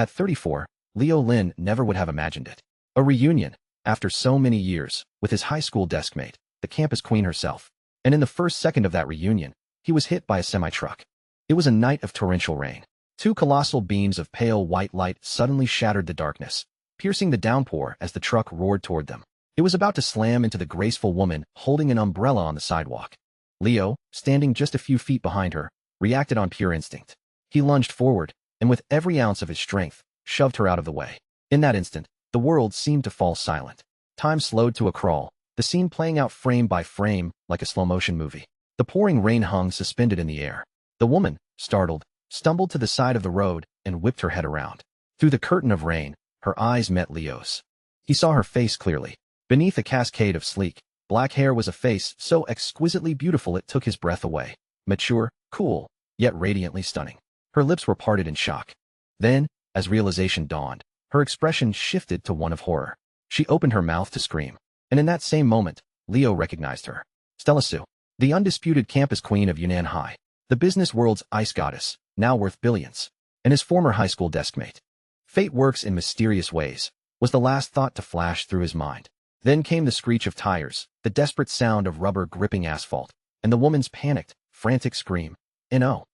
At 34, Leo Lin never would have imagined it. A reunion, after so many years, with his high school deskmate, the campus queen herself. And in the first second of that reunion, he was hit by a semi-truck. It was a night of torrential rain. Two colossal beams of pale white light suddenly shattered the darkness, piercing the downpour as the truck roared toward them. It was about to slam into the graceful woman holding an umbrella on the sidewalk. Leo, standing just a few feet behind her, reacted on pure instinct. He lunged forward, and with every ounce of his strength, shoved her out of the way. In that instant, the world seemed to fall silent. Time slowed to a crawl, the scene playing out frame by frame like a slow-motion movie. The pouring rain hung suspended in the air. The woman, startled, stumbled to the side of the road and whipped her head around. Through the curtain of rain, her eyes met Leo's. He saw her face clearly. Beneath a cascade of sleek, black hair was a face so exquisitely beautiful it took his breath away. Mature, cool, yet radiantly stunning. Her lips were parted in shock. Then, as realization dawned, her expression shifted to one of horror. She opened her mouth to scream. And in that same moment, Leo recognized her. Stella Sue, the undisputed campus queen of Yunnan High, the business world's ice goddess, now worth billions, and his former high school deskmate. Fate works in mysterious ways, was the last thought to flash through his mind. Then came the screech of tires, the desperate sound of rubber gripping asphalt, and the woman's panicked, frantic scream. No.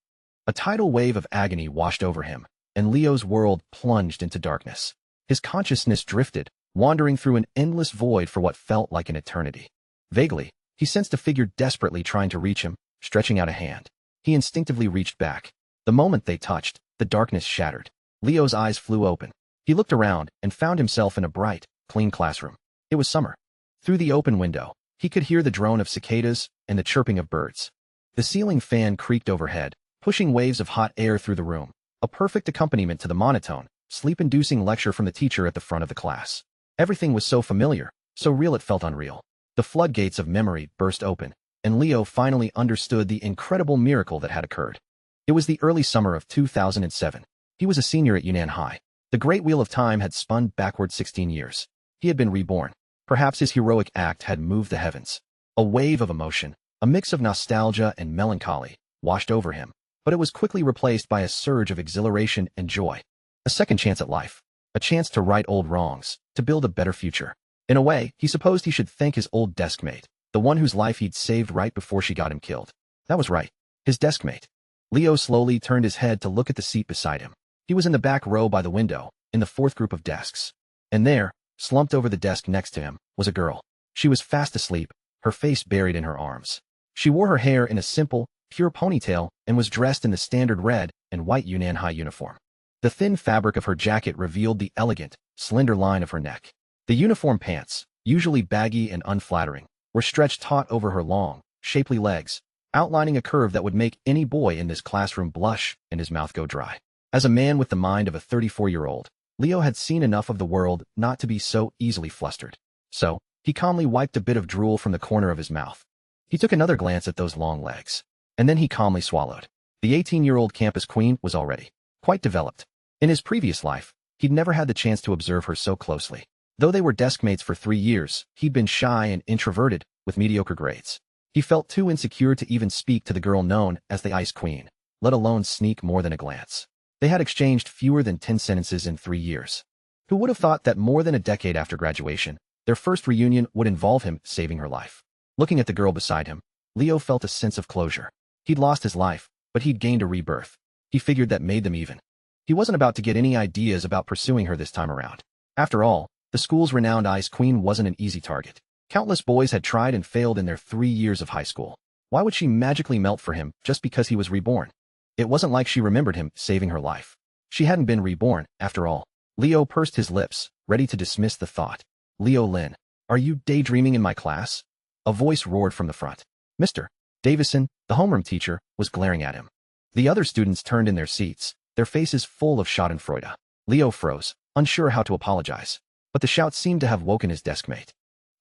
A tidal wave of agony washed over him, and Leo's world plunged into darkness. His consciousness drifted, wandering through an endless void for what felt like an eternity. Vaguely, he sensed a figure desperately trying to reach him, stretching out a hand. He instinctively reached back. The moment they touched, the darkness shattered. Leo's eyes flew open. He looked around and found himself in a bright, clean classroom. It was summer. Through the open window, he could hear the drone of cicadas and the chirping of birds. The ceiling fan creaked overhead, pushing waves of hot air through the room, a perfect accompaniment to the monotone, sleep-inducing lecture from the teacher at the front of the class. Everything was so familiar, so real it felt unreal. The floodgates of memory burst open, and Leo finally understood the incredible miracle that had occurred. It was the early summer of 2007. He was a senior at Yunnan High. The great wheel of time had spun backward 16 years. He had been reborn. Perhaps his heroic act had moved the heavens. A wave of emotion, a mix of nostalgia and melancholy, washed over him, but it was quickly replaced by a surge of exhilaration and joy. A second chance at life. A chance to right old wrongs, to build a better future. In a way, he supposed he should thank his old deskmate, the one whose life he'd saved right before she got him killed. That was right. His deskmate. Leo slowly turned his head to look at the seat beside him. He was in the back row by the window, in the fourth group of desks. And there, slumped over the desk next to him, was a girl. She was fast asleep, her face buried in her arms. She wore her hair in a simple, pure ponytail and was dressed in the standard red and white Yunnan High uniform. The thin fabric of her jacket revealed the elegant, slender line of her neck. The uniform pants, usually baggy and unflattering, were stretched taut over her long, shapely legs, outlining a curve that would make any boy in this classroom blush and his mouth go dry. As a man with the mind of a 34-year-old, Leo had seen enough of the world not to be so easily flustered. So, he calmly wiped a bit of drool from the corner of his mouth. He took another glance at those long legs. And then he calmly swallowed. The 18-year-old campus queen was already quite developed. In his previous life, he'd never had the chance to observe her so closely. Though they were deskmates for 3 years, he'd been shy and introverted, with mediocre grades. He felt too insecure to even speak to the girl known as the Ice Queen, let alone sneak more than a glance. They had exchanged fewer than 10 sentences in 3 years. Who would have thought that more than a decade after graduation, their first reunion would involve him saving her life? Looking at the girl beside him, Leo felt a sense of closure. He'd lost his life, but he'd gained a rebirth. He figured that made them even. He wasn't about to get any ideas about pursuing her this time around. After all, the school's renowned Ice Queen wasn't an easy target. Countless boys had tried and failed in their 3 years of high school. Why would she magically melt for him just because he was reborn? It wasn't like she remembered him saving her life. She hadn't been reborn, after all. Leo pursed his lips, ready to dismiss the thought. Leo Lin, are you daydreaming in my class? A voice roared from the front. Mr. Davison, the homeroom teacher, was glaring at him. The other students turned in their seats, their faces full of schadenfreude. Leo froze, unsure how to apologize. But the shout seemed to have woken his deskmate.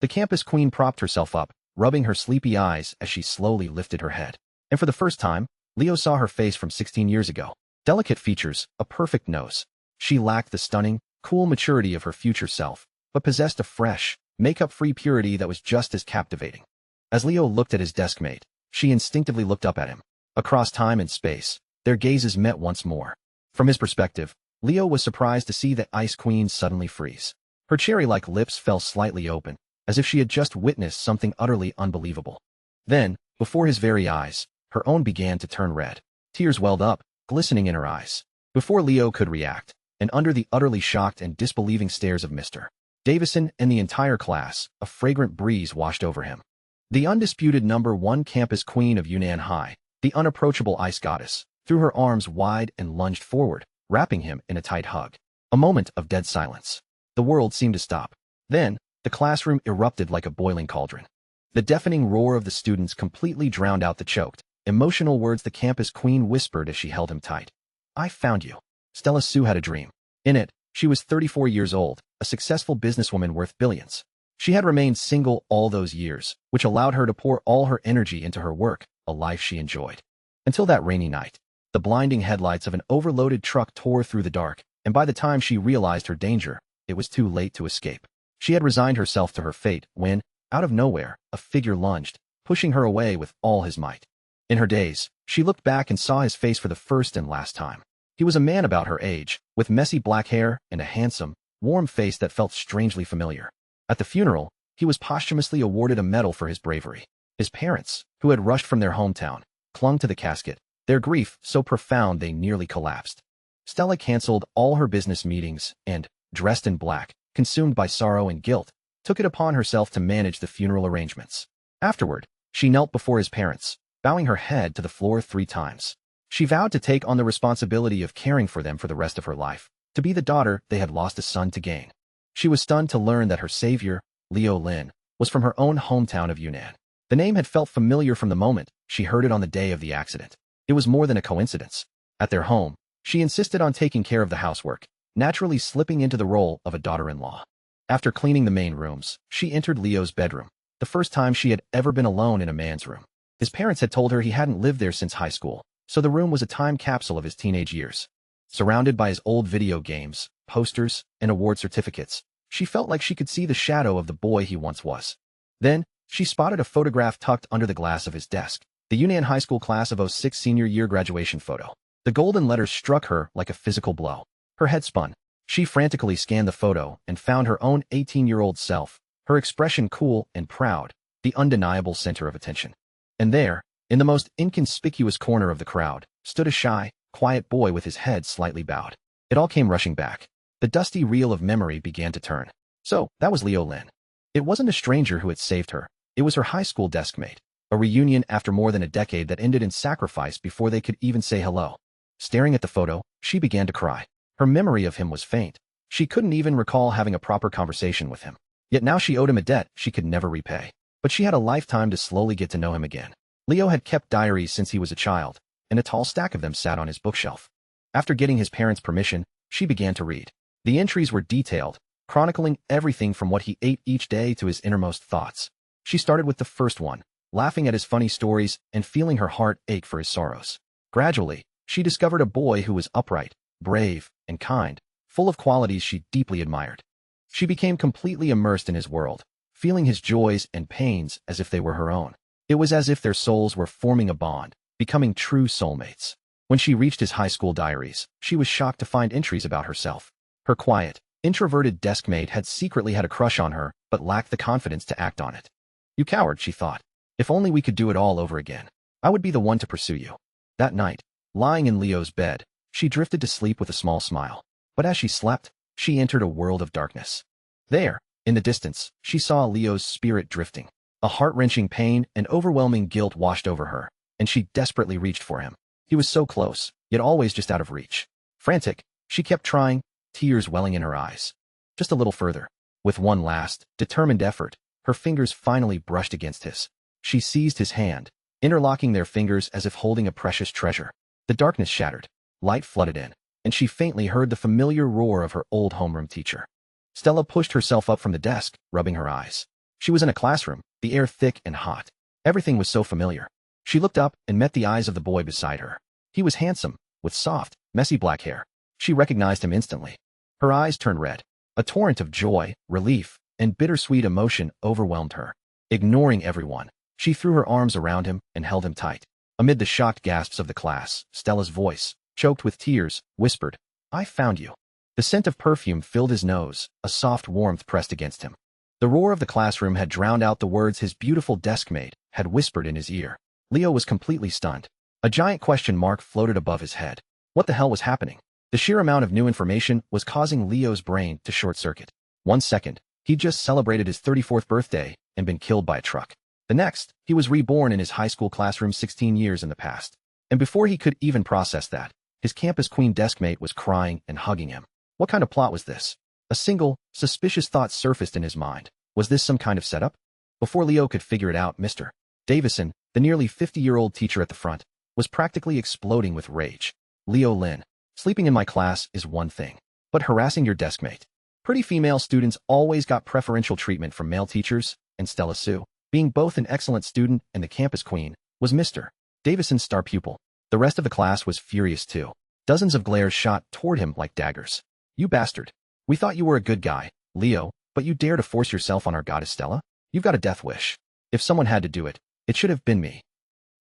The campus queen propped herself up, rubbing her sleepy eyes as she slowly lifted her head. And for the first time, Leo saw her face from 16 years ago. Delicate features, a perfect nose. She lacked the stunning, cool maturity of her future self, but possessed a fresh, makeup-free purity that was just as captivating. As Leo looked at his deskmate, she instinctively looked up at him. Across time and space, their gazes met once more. From his perspective, Leo was surprised to see the Ice Queen suddenly freeze. Her cherry-like lips fell slightly open, as if she had just witnessed something utterly unbelievable. Then, before his very eyes, her own began to turn red. Tears welled up, glistening in her eyes. Before Leo could react, and under the utterly shocked and disbelieving stares of Mr. Davison and the entire class, a fragrant breeze washed over him. The undisputed #1 campus queen of Yunnan High, the unapproachable ice goddess, threw her arms wide and lunged forward, wrapping him in a tight hug. A moment of dead silence. The world seemed to stop. Then, the classroom erupted like a boiling cauldron. The deafening roar of the students completely drowned out the choked, emotional words the campus queen whispered as she held him tight. "I found you." Stella Sue had a dream. In it, she was 34 years old, a successful businesswoman worth billions. She had remained single all those years, which allowed her to pour all her energy into her work, a life she enjoyed. Until that rainy night. The blinding headlights of an overloaded truck tore through the dark, and by the time she realized her danger, it was too late to escape. She had resigned herself to her fate when, out of nowhere, a figure lunged, pushing her away with all his might. In her daze, she looked back and saw his face for the first and last time. He was a man about her age, with messy black hair and a handsome, warm face that felt strangely familiar. At the funeral, he was posthumously awarded a medal for his bravery. His parents, who had rushed from their hometown, clung to the casket, their grief so profound they nearly collapsed. Stella canceled all her business meetings and, dressed in black, consumed by sorrow and guilt, took it upon herself to manage the funeral arrangements. Afterward, she knelt before his parents, bowing her head to the floor 3 times. She vowed to take on the responsibility of caring for them for the rest of her life, to be the daughter they had lost a son to gain. She was stunned to learn that her savior, Leo Lin, was from her own hometown of Yunnan. The name had felt familiar from the moment she heard it on the day of the accident. It was more than a coincidence. At their home, she insisted on taking care of the housework, naturally slipping into the role of a daughter-in-law. After cleaning the main rooms, she entered Leo's bedroom, the first time she had ever been alone in a man's room. His parents had told her he hadn't lived there since high school, so the room was a time capsule of his teenage years. Surrounded by his old video games, posters, and award certificates, she felt like she could see the shadow of the boy he once was. Then, she spotted a photograph tucked under the glass of his desk, the Yunnan High School Class of '06 senior year graduation photo. The golden letters struck her like a physical blow. Her head spun. She frantically scanned the photo and found her own 18-year-old self, her expression cool and proud, the undeniable center of attention. And there, in the most inconspicuous corner of the crowd, stood a shy, quiet boy with his head slightly bowed. It all came rushing back. The dusty reel of memory began to turn. So, that was Leo Lin. It wasn't a stranger who had saved her. It was her high school deskmate. A reunion after more than a decade that ended in sacrifice before they could even say hello. Staring at the photo, she began to cry. Her memory of him was faint. She couldn't even recall having a proper conversation with him. Yet now she owed him a debt she could never repay. But she had a lifetime to slowly get to know him again. Leo had kept diaries since he was a child, and a tall stack of them sat on his bookshelf. After getting his parents' permission, she began to read. The entries were detailed, chronicling everything from what he ate each day to his innermost thoughts. She started with the first one, laughing at his funny stories and feeling her heart ache for his sorrows. Gradually, she discovered a boy who was upright, brave, and kind, full of qualities she deeply admired. She became completely immersed in his world, feeling his joys and pains as if they were her own. It was as if their souls were forming a bond, becoming true soulmates. When she reached his high school diaries, she was shocked to find entries about herself. Her quiet, introverted deskmate had secretly had a crush on her, but lacked the confidence to act on it. "You coward," she thought. "If only we could do it all over again. I would be the one to pursue you." That night, lying in Leo's bed, she drifted to sleep with a small smile. But as she slept, she entered a world of darkness. There, in the distance, she saw Leo's spirit drifting. A heart-wrenching pain and overwhelming guilt washed over her, and she desperately reached for him. He was so close, yet always just out of reach. Frantic, she kept trying, tears welling in her eyes. Just a little further. With one last, determined effort, her fingers finally brushed against his. She seized his hand, interlocking their fingers as if holding a precious treasure. The darkness shattered, light flooded in, and she faintly heard the familiar roar of her old homeroom teacher. Stella pushed herself up from the desk, rubbing her eyes. She was in a classroom, the air thick and hot. Everything was so familiar. She looked up and met the eyes of the boy beside her. He was handsome, with soft, messy black hair. She recognized him instantly. Her eyes turned red. A torrent of joy, relief, and bittersweet emotion overwhelmed her. Ignoring everyone, she threw her arms around him and held him tight. Amid the shocked gasps of the class, Stella's voice, choked with tears, whispered, I found you. The scent of perfume filled his nose, a soft warmth pressed against him. The roar of the classroom had drowned out the words his beautiful deskmate had whispered in his ear. Leo was completely stunned. A giant question mark floated above his head. What the hell was happening? The sheer amount of new information was causing Leo's brain to short-circuit. 1 second, he'd just celebrated his 34th birthday and been killed by a truck. The next, he was reborn in his high school classroom 16 years in the past. And before he could even process that, his campus queen deskmate was crying and hugging him. What kind of plot was this? A single, suspicious thought surfaced in his mind. Was this some kind of setup? Before Leo could figure it out, Mr. Davison, the nearly 50-year-old teacher at the front, was practically exploding with rage. Leo Lin, sleeping in my class is one thing, but harassing your deskmate. Pretty female students always got preferential treatment from male teachers, and Stella Sue, being both an excellent student and the campus queen, was Mr. Davison's star pupil. The rest of the class was furious too. Dozens of glares shot toward him like daggers. You bastard. We thought you were a good guy, Leo, but you dare to force yourself on our goddess Stella? You've got a death wish. If someone had to do it, it should have been me.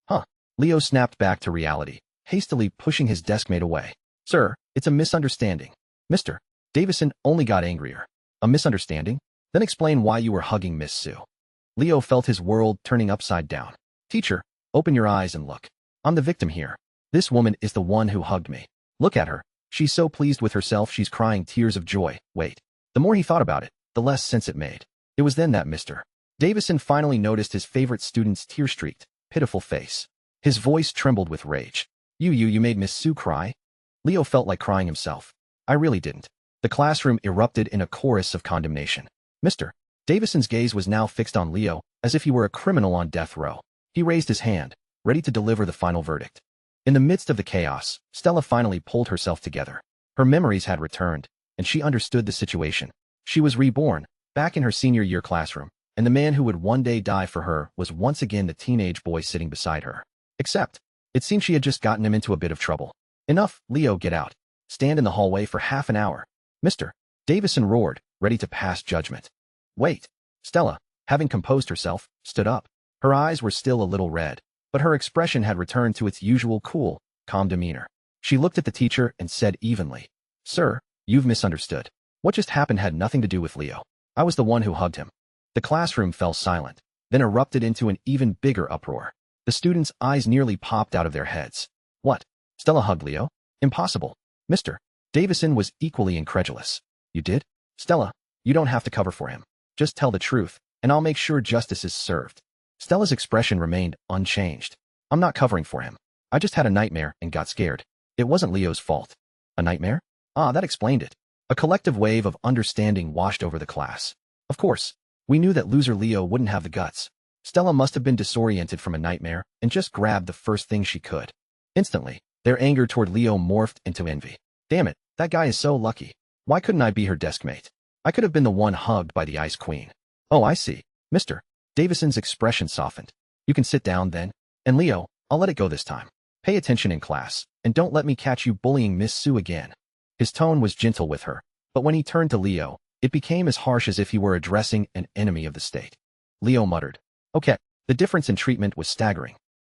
Huh. Leo snapped back to reality, hastily pushing his deskmate away. Sir, it's a misunderstanding. Mr. Davison only got angrier. A misunderstanding? Then explain why you were hugging Miss Sue. Leo felt his world turning upside down. Teacher, open your eyes and look. I'm the victim here. This woman is the one who hugged me. Look at her. She's so pleased with herself she's crying tears of joy. Wait. The more he thought about it, the less sense it made. It was then that Mr. Davison finally noticed his favorite student's tear-streaked, pitiful face. His voice trembled with rage. You made Miss Sue cry? Leo felt like crying himself. I really didn't. The classroom erupted in a chorus of condemnation. Mr. Davison's gaze was now fixed on Leo, as if he were a criminal on death row. He raised his hand, ready to deliver the final verdict. In the midst of the chaos, Stella finally pulled herself together. Her memories had returned, and she understood the situation. She was reborn, back in her senior year classroom, and the man who would one day die for her was once again the teenage boy sitting beside her. Except, it seemed she had just gotten him into a bit of trouble. Enough, Leo, get out. Stand in the hallway for half an hour. Mr. Davison roared, ready to pass judgment. Wait. Stella, having composed herself, stood up. Her eyes were still a little red, but her expression had returned to its usual cool, calm demeanor. She looked at the teacher and said evenly, Sir, you've misunderstood. What just happened had nothing to do with Leo. I was the one who hugged him. The classroom fell silent, then erupted into an even bigger uproar. The students' eyes nearly popped out of their heads. What? Stella hugged Leo? Impossible. Mr. Davison was equally incredulous. You did? Stella, you don't have to cover for him. Just tell the truth, and I'll make sure justice is served. Stella's expression remained unchanged. I'm not covering for him. I just had a nightmare and got scared. It wasn't Leo's fault. A nightmare? Ah, that explained it. A collective wave of understanding washed over the class. Of course, we knew that loser Leo wouldn't have the guts. Stella must have been disoriented from a nightmare and just grabbed the first thing she could. Instantly, their anger toward Leo morphed into envy. Damn it, that guy is so lucky. Why couldn't I be her deskmate? I could have been the one hugged by the Ice Queen. Oh, I see. Mr. Davison's expression softened. You can sit down then. And Leo, I'll let it go this time. Pay attention in class, and don't let me catch you bullying Miss Sue again. His tone was gentle with her, but when he turned to Leo, it became as harsh as if he were addressing an enemy of the state. Leo muttered. Okay. The difference in treatment was staggering.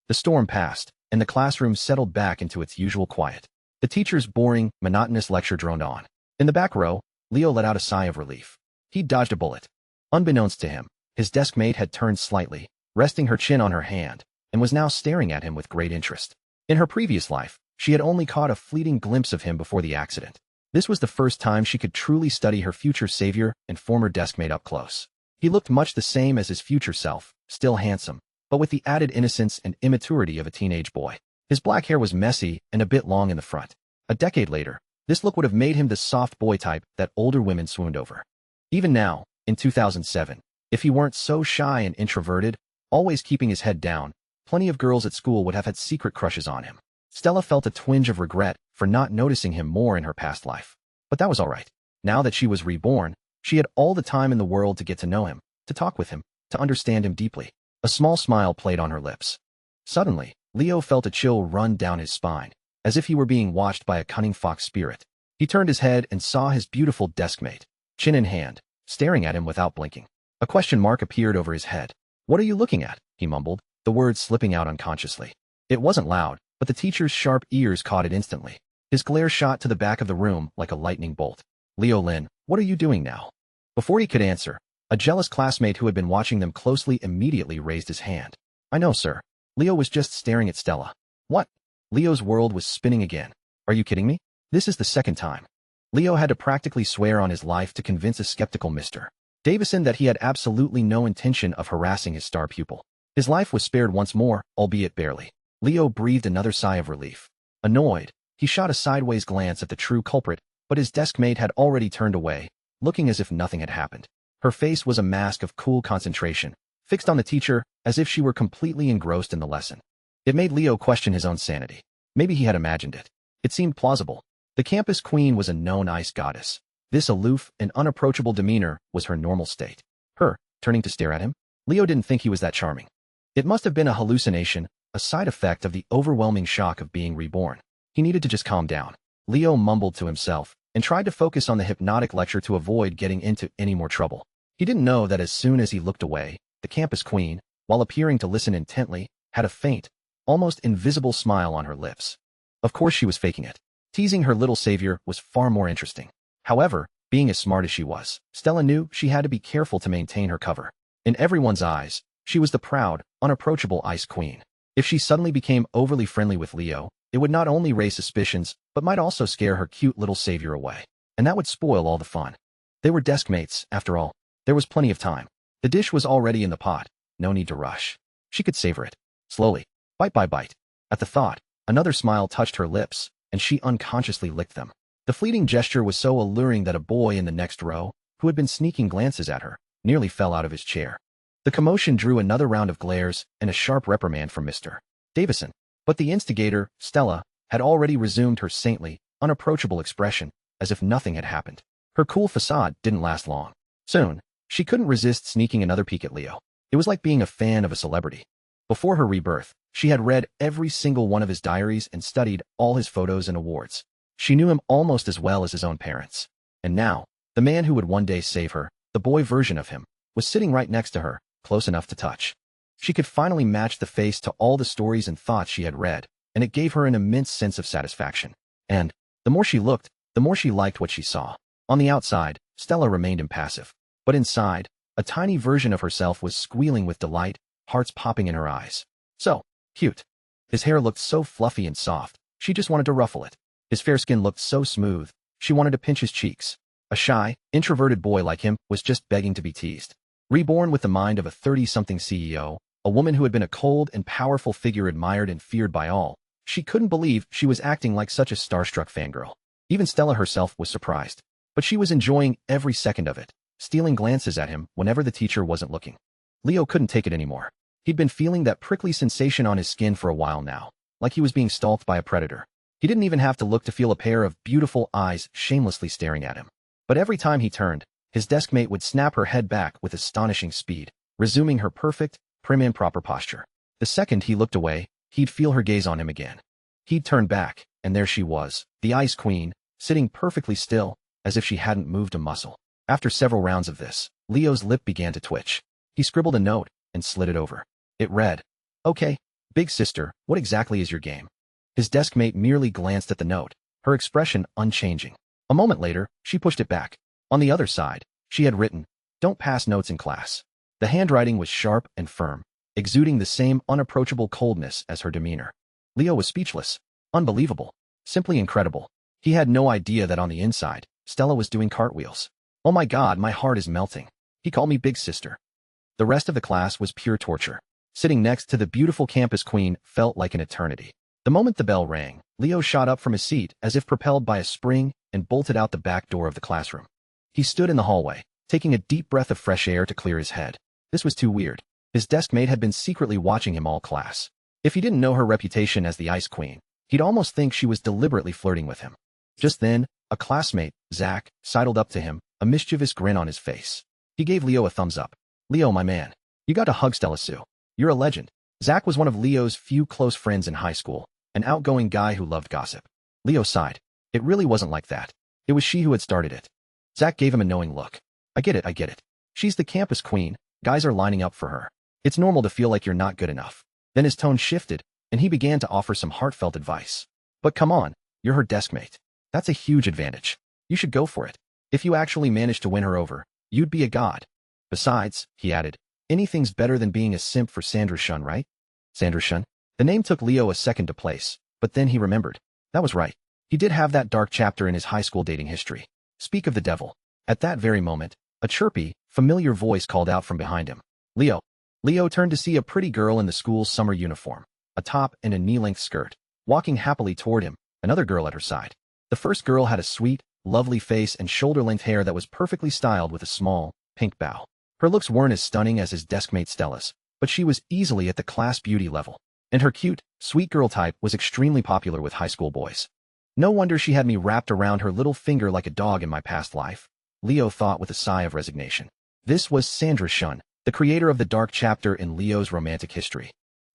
The storm passed, and the classroom settled back into its usual quiet. The teacher's boring, monotonous lecture droned on. In the back row, Leo let out a sigh of relief. He'd dodged a bullet. Unbeknownst to him, his deskmate had turned slightly, resting her chin on her hand, and was now staring at him with great interest. In her previous life, she had only caught a fleeting glimpse of him before the accident. This was the first time she could truly study her future savior and former deskmate up close. He looked much the same as his future self, still handsome, but with the added innocence and immaturity of a teenage boy. His black hair was messy and a bit long in the front. A decade later, this look would have made him the soft boy type that older women swooned over. Even now, in 2007, if he weren't so shy and introverted, always keeping his head down, plenty of girls at school would have had secret crushes on him. Stella felt a twinge of regret for not noticing him more in her past life. But that was all right. Now that she was reborn, she had all the time in the world to get to know him, to talk with him, to understand him deeply. A small smile played on her lips. Suddenly, Leo felt a chill run down his spine, as if he were being watched by a cunning fox spirit. He turned his head and saw his beautiful deskmate, chin in hand, staring at him without blinking. A question mark appeared over his head. What are you looking at? He mumbled, the words slipping out unconsciously. It wasn't loud, but the teacher's sharp ears caught it instantly. His glare shot to the back of the room like a lightning bolt. Leo Lin, what are you doing now? Before he could answer, a jealous classmate who had been watching them closely immediately raised his hand. I know, sir. Leo was just staring at Stella. What? Leo's world was spinning again. Are you kidding me? This is the second time. Leo had to practically swear on his life to convince a skeptical Mr. Davison that he had absolutely no intention of harassing his star pupil. His life was spared once more, albeit barely. Leo breathed another sigh of relief. Annoyed, he shot a sideways glance at the true culprit, but his deskmate had already turned away, looking as if nothing had happened. Her face was a mask of cool concentration, fixed on the teacher as if she were completely engrossed in the lesson. It made Leo question his own sanity. Maybe he had imagined it. It seemed plausible. The campus queen was a known ice goddess. This aloof and unapproachable demeanor was her normal state. Her, turning to stare at him? Leo didn't think he was that charming. It must have been a hallucination, a side effect of the overwhelming shock of being reborn. He needed to just calm down. Leo mumbled to himself and tried to focus on the hypnotic lecture to avoid getting into any more trouble. He didn't know that as soon as he looked away, the campus queen, while appearing to listen intently, had a faint, almost invisible smile on her lips. Of course she was faking it. Teasing her little savior was far more interesting. However, being as smart as she was, Stella knew she had to be careful to maintain her cover. In everyone's eyes, she was the proud, unapproachable ice queen. If she suddenly became overly friendly with Leo, it would not only raise suspicions, but might also scare her cute little savior away. And that would spoil all the fun. They were deskmates, after all. There was plenty of time. The dish was already in the pot. No need to rush. She could savor it. Slowly, bite by bite. At the thought, another smile touched her lips, and she unconsciously licked them. The fleeting gesture was so alluring that a boy in the next row, who had been sneaking glances at her, nearly fell out of his chair. The commotion drew another round of glares and a sharp reprimand from Mr. Davison. But the instigator, Stella, had already resumed her saintly, unapproachable expression, as if nothing had happened. Her cool facade didn't last long. Soon, she couldn't resist sneaking another peek at Leo. It was like being a fan of a celebrity. Before her rebirth, she had read every single one of his diaries and studied all his photos and awards. She knew him almost as well as his own parents. And now, the man who would one day save her, the boy version of him, was sitting right next to her, close enough to touch. She could finally match the face to all the stories and thoughts she had read, and it gave her an immense sense of satisfaction. And, the more she looked, the more she liked what she saw. On the outside, Stella remained impassive. But inside, a tiny version of herself was squealing with delight, hearts popping in her eyes. So cute. His hair looked so fluffy and soft, she just wanted to ruffle it. His fair skin looked so smooth, she wanted to pinch his cheeks. A shy, introverted boy like him was just begging to be teased. Reborn with the mind of a 30-something CEO, a woman who had been a cold and powerful figure admired and feared by all, she couldn't believe she was acting like such a starstruck fangirl. Even Stella herself was surprised. But she was enjoying every second of it, stealing glances at him whenever the teacher wasn't looking. Leo couldn't take it anymore. He'd been feeling that prickly sensation on his skin for a while now, like he was being stalked by a predator. He didn't even have to look to feel a pair of beautiful eyes shamelessly staring at him. But every time he turned, his deskmate would snap her head back with astonishing speed, resuming her perfect, prim and proper posture. The second he looked away, he'd feel her gaze on him again. He'd turn back, and there she was, the Ice Queen, sitting perfectly still, as if she hadn't moved a muscle. After several rounds of this, Leo's lip began to twitch. He scribbled a note and slid it over. It read, "Okay, big sister, what exactly is your game?" His deskmate merely glanced at the note, her expression unchanging. A moment later, she pushed it back. On the other side, she had written, "Don't pass notes in class." The handwriting was sharp and firm, exuding the same unapproachable coldness as her demeanor. Leo was speechless. Unbelievable. Simply incredible. He had no idea that on the inside, Stella was doing cartwheels. "Oh my God, my heart is melting. He called me big sister." The rest of the class was pure torture. Sitting next to the beautiful campus queen felt like an eternity. The moment the bell rang, Leo shot up from his seat as if propelled by a spring and bolted out the back door of the classroom. He stood in the hallway, taking a deep breath of fresh air to clear his head. This was too weird. His deskmate had been secretly watching him all class. If he didn't know her reputation as the Ice Queen, he'd almost think she was deliberately flirting with him. Just then, a classmate, Zach, sidled up to him, a mischievous grin on his face. He gave Leo a thumbs up. "Leo, my man, you got to hug Stella Sue. You're a legend." Zach was one of Leo's few close friends in high school, an outgoing guy who loved gossip. Leo sighed. It really wasn't like that. It was she who had started it. Zach gave him a knowing look. I get it. She's the campus queen. Guys are lining up for her. It's normal to feel like you're not good enough." Then his tone shifted, and he began to offer some heartfelt advice. "But come on, You're her deskmate. That's a huge advantage. You should go for it. If you actually manage to win her over, you'd be a god. Besides, he added, anything's better than being a simp for Sandra Shun, right? Sandra Shun? The name took Leo a second to place, but then he remembered. That was right. He did have that dark chapter in his high school dating history. Speak of the devil. At that very moment, a chirpy, familiar voice called out from behind him. Leo. Leo turned to see a pretty girl in the school's summer uniform, a top and a knee-length skirt, walking happily toward him, another girl at her side. The first girl had a sweet, lovely face and shoulder-length hair that was perfectly styled with a small, pink bow. Her looks weren't as stunning as his deskmate Stella's, but she was easily at the class beauty level, and her cute, sweet girl type was extremely popular with high school boys. No wonder she had me wrapped around her little finger like a dog in my past life, Leo thought with a sigh of resignation. This was Sandra Shun, the creator of the dark chapter in Leo's romantic history.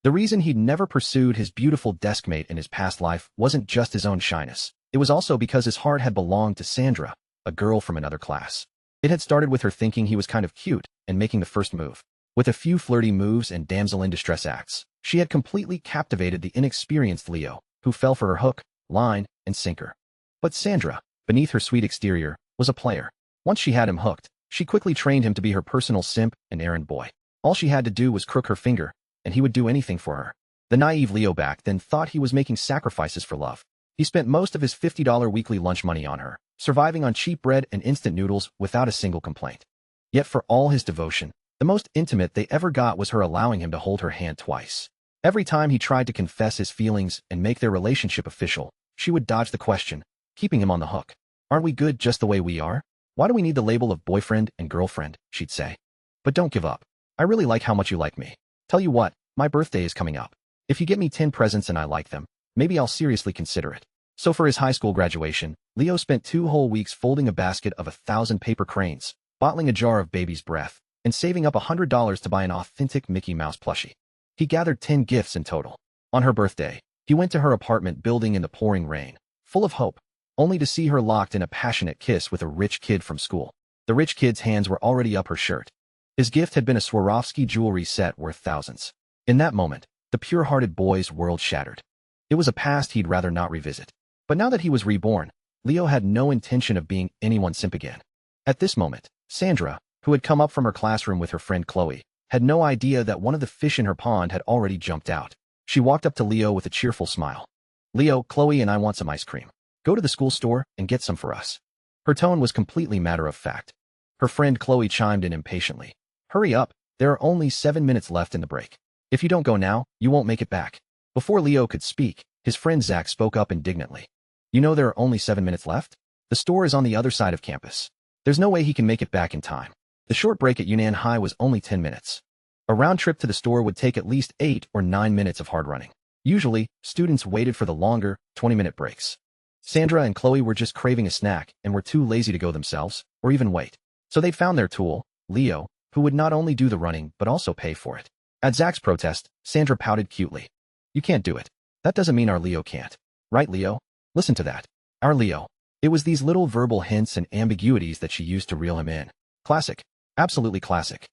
The reason he'd never pursued his beautiful deskmate in his past life wasn't just his own shyness. It was also because his heart had belonged to Sandra, a girl from another class. It had started with her thinking he was kind of cute and making the first move. With a few flirty moves and damsel-in-distress acts, she had completely captivated the inexperienced Leo, who fell for her hook, line, and sinker. But Sandra, beneath her sweet exterior, was a player. Once she had him hooked, she quickly trained him to be her personal simp and errand boy. All she had to do was crook her finger, and he would do anything for her. The naive Leo back then thought he was making sacrifices for love. He spent most of his $50 weekly lunch money on her, surviving on cheap bread and instant noodles without a single complaint. Yet for all his devotion, the most intimate they ever got was her allowing him to hold her hand twice. Every time he tried to confess his feelings and make their relationship official, she would dodge the question, keeping him on the hook. Aren't we good just the way we are? Why do we need the label of boyfriend and girlfriend, she'd say. But don't give up. I really like how much you like me. Tell you what, my birthday is coming up. If you get me 10 presents and I like them, maybe I'll seriously consider it. So for his high school graduation, Leo spent 2 whole weeks folding a basket of 1,000 paper cranes, bottling a jar of baby's breath, and saving up $100 to buy an authentic Mickey Mouse plushie. He gathered 10 gifts in total. On her birthday, he went to her apartment building in the pouring rain, full of hope, only to see her locked in a passionate kiss with a rich kid from school. The rich kid's hands were already up her shirt. His gift had been a Swarovski jewelry set worth thousands. In that moment, the pure-hearted boy's world shattered. It was a past he'd rather not revisit. But now that he was reborn, Leo had no intention of being anyone's simp again. At this moment, Sandra, who had come up from her classroom with her friend Chloe, had no idea that one of the fish in her pond had already jumped out. She walked up to Leo with a cheerful smile. Leo, Chloe and I want some ice cream. Go to the school store and get some for us. Her tone was completely matter-of-fact. Her friend Chloe chimed in impatiently. Hurry up, there are only 7 minutes left in the break. If you don't go now, you won't make it back. Before Leo could speak, his friend Zach spoke up indignantly. You know there are only 7 minutes left? The store is on the other side of campus. There's no way he can make it back in time. The short break at Yunnan High was only 10 minutes. A round trip to the store would take at least 8 or 9 minutes of hard running. Usually, students waited for the longer, 20-minute breaks. Sandra and Chloe were just craving a snack and were too lazy to go themselves, or even wait. So they'd found their tool, Leo, who would not only do the running but also pay for it. At Zach's protest, Sandra pouted cutely. You can't do it. That doesn't mean our Leo can't. Right, Leo? Listen to that. Our Leo. It was these little verbal hints and ambiguities that she used to reel him in. Classic. Absolutely classic.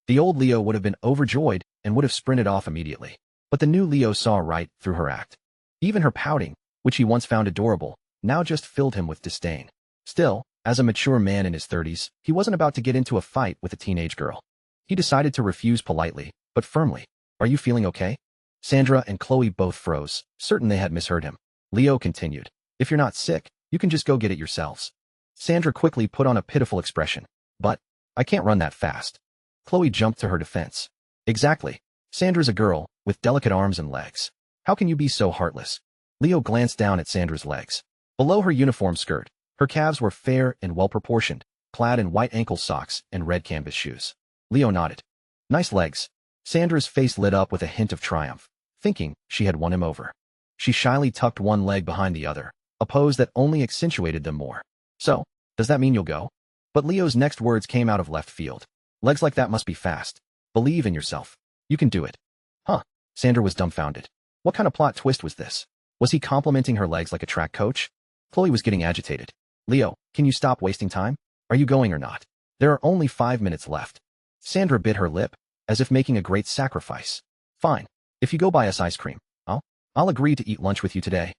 The old Leo would have been overjoyed and would have sprinted off immediately. But the new Leo saw right through her act. Even her pouting, which he once found adorable, now just filled him with disdain. Still, as a mature man in his 30s, he wasn't about to get into a fight with a teenage girl. He decided to refuse politely, but firmly. Are you feeling okay? Sandra and Chloe both froze, certain they had misheard him. Leo continued. If you're not sick, you can just go get it yourselves. Sandra quickly put on a pitiful expression. But, I can't run that fast. Chloe jumped to her defense. Exactly. Sandra's a girl, with delicate arms and legs. How can you be so heartless? Leo glanced down at Sandra's legs. Below her uniform skirt, her calves were fair and well-proportioned, clad in white ankle socks and red canvas shoes. Leo nodded. Nice legs. Sandra's face lit up with a hint of triumph, thinking she had won him over. She shyly tucked one leg behind the other, a pose that only accentuated them more. So, does that mean you'll go? But Leo's next words came out of left field. Legs like that must be fast. Believe in yourself. You can do it. Huh. Sandra was dumbfounded. What kind of plot twist was this? Was he complimenting her legs like a track coach? Chloe was getting agitated. Leo, can you stop wasting time? Are you going or not? There are only 5 minutes left. Sandra bit her lip, as if making a great sacrifice. Fine. If you go buy us ice cream, I'll agree to eat lunch with you today.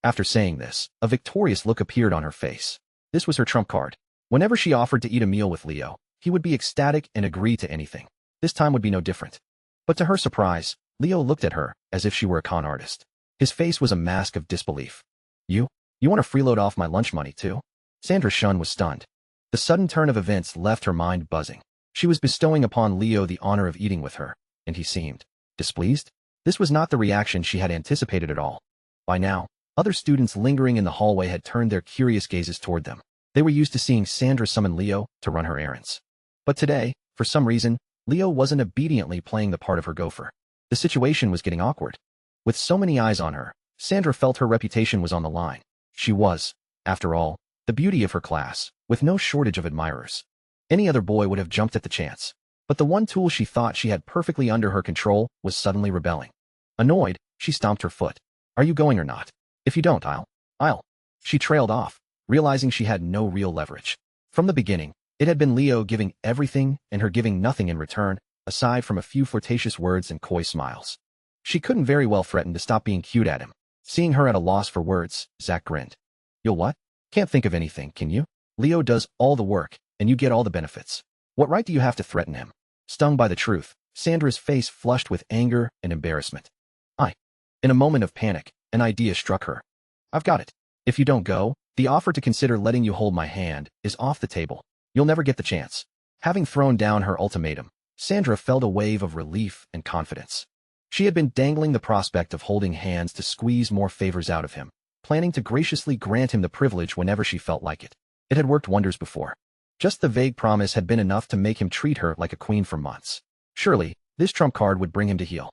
After saying this, a victorious look appeared on her face. This was her trump card. Whenever she offered to eat a meal with Leo, he would be ecstatic and agree to anything. This time would be no different. But to her surprise, Leo looked at her as if she were a con artist. His face was a mask of disbelief. You want to freeload off my lunch money too? Sandra Shun was stunned. The sudden turn of events left her mind buzzing. She was bestowing upon Leo the honor of eating with her, and he seemed displeased. This was not the reaction she had anticipated at all. By now, other students lingering in the hallway had turned their curious gazes toward them. They were used to seeing Sandra summon Leo to run her errands. But today, for some reason, Leo wasn't obediently playing the part of her gopher. The situation was getting awkward. With so many eyes on her, Sandra felt her reputation was on the line. She was, after all, the beauty of her class, with no shortage of admirers. Any other boy would have jumped at the chance. But the one tool she thought she had perfectly under her control was suddenly rebelling. Annoyed, she stomped her foot. Are you going or not? If you don't, I'll. She trailed off, realizing she had no real leverage. From the beginning, it had been Leo giving everything and her giving nothing in return, aside from a few flirtatious words and coy smiles. She couldn't very well threaten to stop being cute at him. Seeing her at a loss for words, Zach grinned. You'll what? Can't think of anything, can you? Leo does all the work, and you get all the benefits. What right do you have to threaten him? Stung by the truth, Sandra's face flushed with anger and embarrassment. In a moment of panic, an idea struck her. I've got it. If you don't go, the offer to consider letting you hold my hand is off the table. You'll never get the chance. Having thrown down her ultimatum, Sandra felt a wave of relief and confidence. She had been dangling the prospect of holding hands to squeeze more favors out of him, planning to graciously grant him the privilege whenever she felt like it. It had worked wonders before. Just the vague promise had been enough to make him treat her like a queen for months. Surely, this trump card would bring him to heel.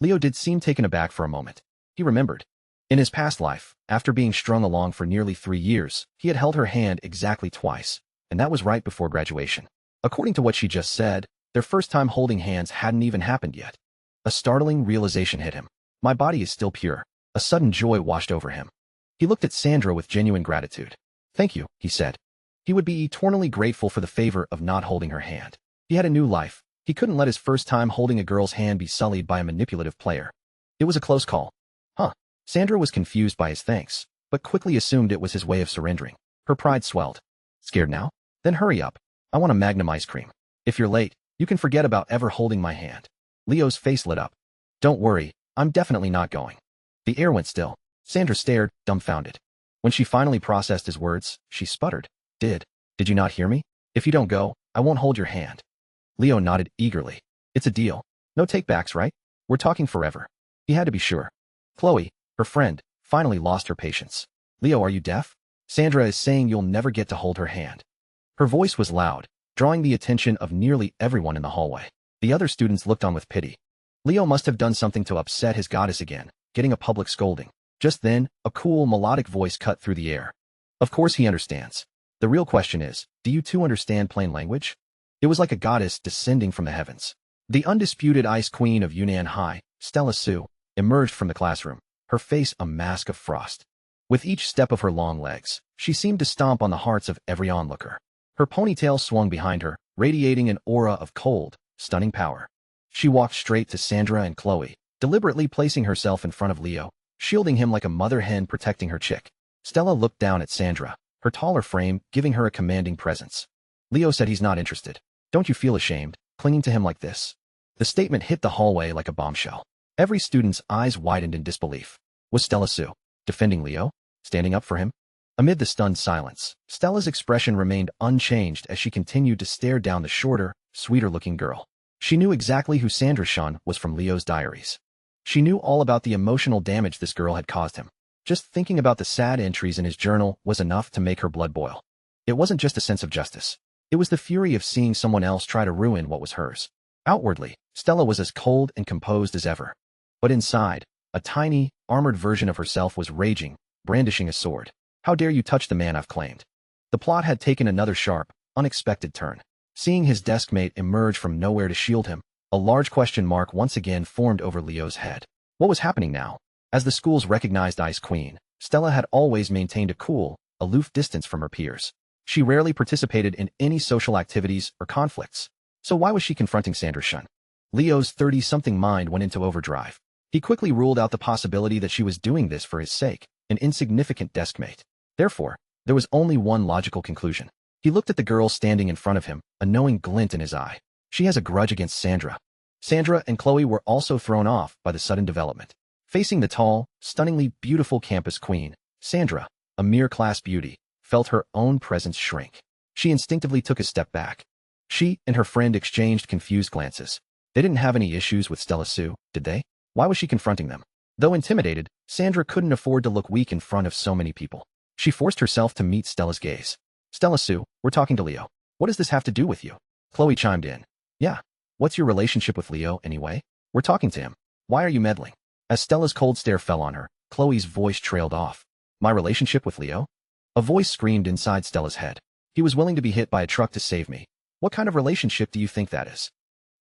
Leo did seem taken aback for a moment. He remembered. In his past life, after being strung along for nearly 3 years, he had held her hand exactly twice, and that was right before graduation. According to what she just said, their first time holding hands hadn't even happened yet. A startling realization hit him. My body is still pure. A sudden joy washed over him. He looked at Sandra with genuine gratitude. Thank you, he said. He would be eternally grateful for the favor of not holding her hand. He had a new life. He couldn't let his first time holding a girl's hand be sullied by a manipulative player. It was a close call. Sandra was confused by his thanks, but quickly assumed it was his way of surrendering. Her pride swelled. Scared now? Then hurry up. I want a Magnum ice cream. If you're late, you can forget about ever holding my hand. Leo's face lit up. Don't worry, I'm definitely not going. The air went still. Sandra stared, dumbfounded. When she finally processed his words, she sputtered. Did you not hear me? If you don't go, I won't hold your hand. Leo nodded eagerly. It's a deal. No takebacks, right? We're talking forever. He had to be sure. Chloe, her friend, finally lost her patience. Leo, are you deaf? Sandra is saying you'll never get to hold her hand. Her voice was loud, drawing the attention of nearly everyone in the hallway. The other students looked on with pity. Leo must have done something to upset his goddess again, getting a public scolding. Just then, a cool, melodic voice cut through the air. Of course he understands. The real question is, do you two understand plain language? It was like a goddess descending from the heavens. The undisputed ice queen of Yunnan High, Stella Su, emerged from the classroom, her face a mask of frost. With each step of her long legs, she seemed to stomp on the hearts of every onlooker. Her ponytail swung behind her, radiating an aura of cold, stunning power. She walked straight to Sandra and Chloe, deliberately placing herself in front of Leo, shielding him like a mother hen protecting her chick. Stella looked down at Sandra, her taller frame giving her a commanding presence. Leo said he's not interested. Don't you feel ashamed, clinging to him like this? The statement hit the hallway like a bombshell. Every student's eyes widened in disbelief. Was Stella Su defending Leo? Standing up for him? Amid the stunned silence, Stella's expression remained unchanged as she continued to stare down the shorter, sweeter-looking girl. She knew exactly who Sandra Shun was from Leo's diaries. She knew all about the emotional damage this girl had caused him. Just thinking about the sad entries in his journal was enough to make her blood boil. It wasn't just a sense of justice. It was the fury of seeing someone else try to ruin what was hers. Outwardly, Stella was as cold and composed as ever. But inside, a tiny, armored version of herself was raging, brandishing a sword. How dare you touch the man I've claimed? The plot had taken another sharp, unexpected turn. Seeing his deskmate emerge from nowhere to shield him, a large question mark once again formed over Leo's head. What was happening now? As the school's recognized ice queen, Stella had always maintained a cool, aloof distance from her peers. She rarely participated in any social activities or conflicts. So why was she confronting Sandra Shun? Leo's 30-something mind went into overdrive. He quickly ruled out the possibility that she was doing this for his sake. an insignificant deskmate. Therefore, there was only one logical conclusion. He looked at the girl standing in front of him, a knowing glint in his eye. She has a grudge against Sandra. Sandra and Chloe were also thrown off by the sudden development. Facing the tall, stunningly beautiful campus queen, Sandra, a mere class beauty, felt her own presence shrink. She instinctively took a step back. She and her friend exchanged confused glances. They didn't have any issues with Stella Sue, did they? Why was she confronting them? Though intimidated, Sandra couldn't afford to look weak in front of so many people. She forced herself to meet Stella's gaze. Stella Sue, we're talking to Leo. What does this have to do with you? Chloe chimed in. Yeah. What's your relationship with Leo, anyway? We're talking to him. Why are you meddling? As Stella's cold stare fell on her, Chloe's voice trailed off. My relationship with Leo? A voice screamed inside Stella's head. He was willing to be hit by a truck to save me. What kind of relationship do you think that is?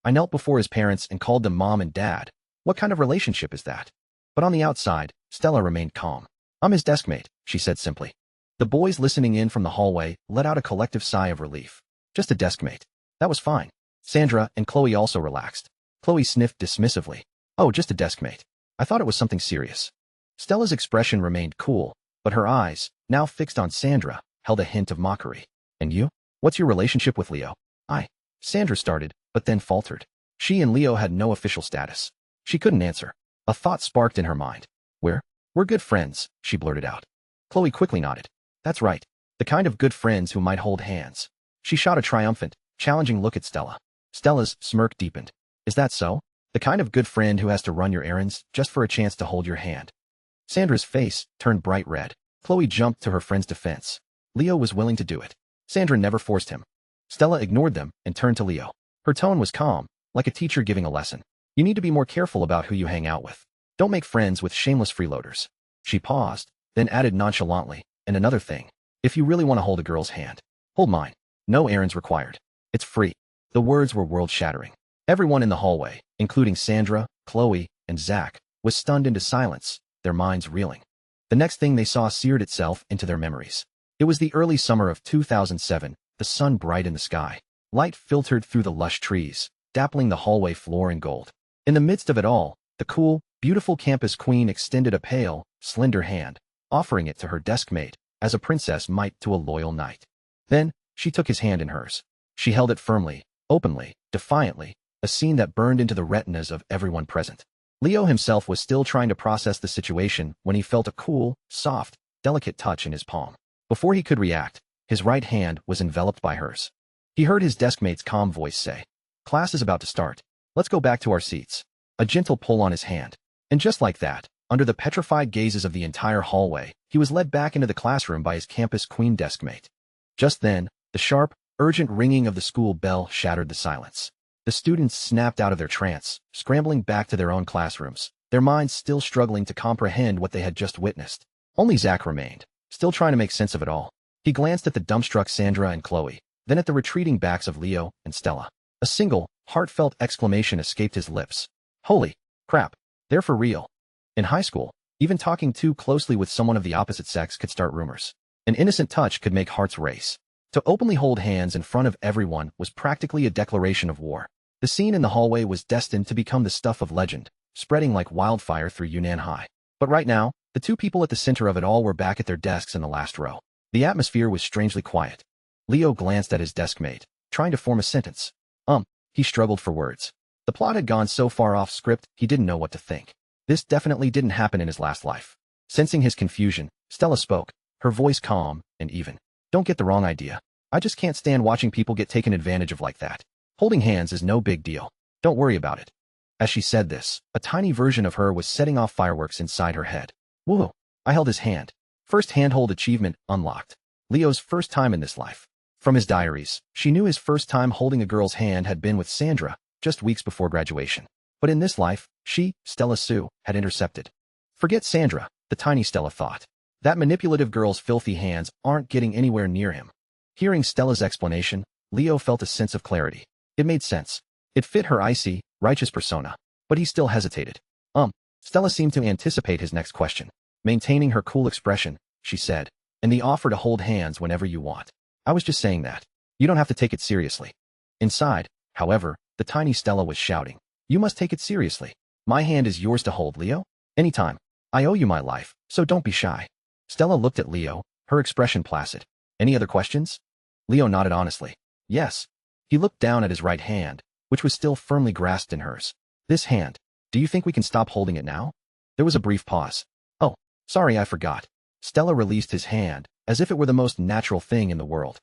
I knelt before his parents and called them mom and dad. What kind of relationship is that? But on the outside, Stella remained calm. I'm his deskmate, she said simply. The boys listening in from the hallway let out a collective sigh of relief. Just a deskmate. That was fine. Sandra and Chloe also relaxed. Chloe sniffed dismissively. Oh, just a deskmate. I thought it was something serious. Stella's expression remained cool, but her eyes, now fixed on Sandra, held a hint of mockery. And you? What's your relationship with Leo? Sandra started, but then faltered. She and Leo had no official status. She couldn't answer. A thought sparked in her mind. We're good friends, she blurted out. Chloe quickly nodded. That's right. The kind of good friends who might hold hands. She shot a triumphant, challenging look at Stella. Stella's smirk deepened. Is that so? The kind of good friend who has to run your errands just for a chance to hold your hand. Sandra's face turned bright red. Chloe jumped to her friend's defense. Leo was willing to do it. Sandra never forced him. Stella ignored them and turned to Leo. Her tone was calm, like a teacher giving a lesson. You need to be more careful about who you hang out with. Don't make friends with shameless freeloaders. She paused, then added nonchalantly, and another thing. If you really want to hold a girl's hand, hold mine. No errands required. It's free. The words were world-shattering. Everyone in the hallway, including Sandra, Chloe, and Zach, was stunned into silence, their minds reeling. The next thing they saw seared itself into their memories. It was the early summer of 2007, the sun bright in the sky. Light filtered through the lush trees, dappling the hallway floor in gold. In the midst of it all, the cool, beautiful campus queen extended a pale, slender hand, offering it to her deskmate, as a princess might to a loyal knight. Then, she took his hand in hers. She held it firmly, openly, defiantly, a scene that burned into the retinas of everyone present. Leo himself was still trying to process the situation when he felt a cool, soft, delicate touch in his palm. Before he could react, his right hand was enveloped by hers. He heard his deskmate's calm voice say, "Class is about to start. Let's go back to our seats." A gentle pull on his hand. And just like that, under the petrified gazes of the entire hallway, he was led back into the classroom by his campus queen deskmate. Just then, the sharp, urgent ringing of the school bell shattered the silence. The students snapped out of their trance, scrambling back to their own classrooms, their minds still struggling to comprehend what they had just witnessed. Only Zach remained, still trying to make sense of it all. He glanced at the dumbstruck Sandra and Chloe, then at the retreating backs of Leo and Stella. A single, heartfelt exclamation escaped his lips. Holy crap, they're for real. In high school, even talking too closely with someone of the opposite sex could start rumors. An innocent touch could make hearts race. To openly hold hands in front of everyone was practically a declaration of war. The scene in the hallway was destined to become the stuff of legend, spreading like wildfire through Yunnan High. But right now, the two people at the center of it all were back at their desks in the last row. The atmosphere was strangely quiet. Leo glanced at his deskmate, trying to form a sentence. He struggled for words. The plot had gone so far off script, he didn't know what to think. This definitely didn't happen in his last life. Sensing his confusion, Stella spoke, her voice calm and even. Don't get the wrong idea. I just can't stand watching people get taken advantage of like that. Holding hands is no big deal. Don't worry about it. As she said this, a tiny version of her was setting off fireworks inside her head. Whoa! I held his hand. First handhold achievement unlocked. Leo's first time in this life. From his diaries, she knew his first time holding a girl's hand had been with Sandra, just weeks before graduation. But in this life, she, Stella Sue, had intercepted. Forget Sandra, the tiny Stella thought. That manipulative girl's filthy hands aren't getting anywhere near him. Hearing Stella's explanation, Leo felt a sense of clarity. It made sense. It fit her icy, righteous persona. But he still hesitated. Stella seemed to anticipate his next question. Maintaining her cool expression, she said, and the offer to hold hands whenever you want. I was just saying that. You don't have to take it seriously. Inside, however, the tiny Stella was shouting. You must take it seriously. My hand is yours to hold, Leo. Anytime. I owe you my life, so don't be shy. Stella looked at Leo, her expression placid. Any other questions? Leo nodded honestly. Yes. He looked down at his right hand, which was still firmly grasped in hers. This hand. Do you think we can stop holding it now? There was a brief pause. Oh, sorry, I forgot. Stella released his hand, as if it were the most natural thing in the world.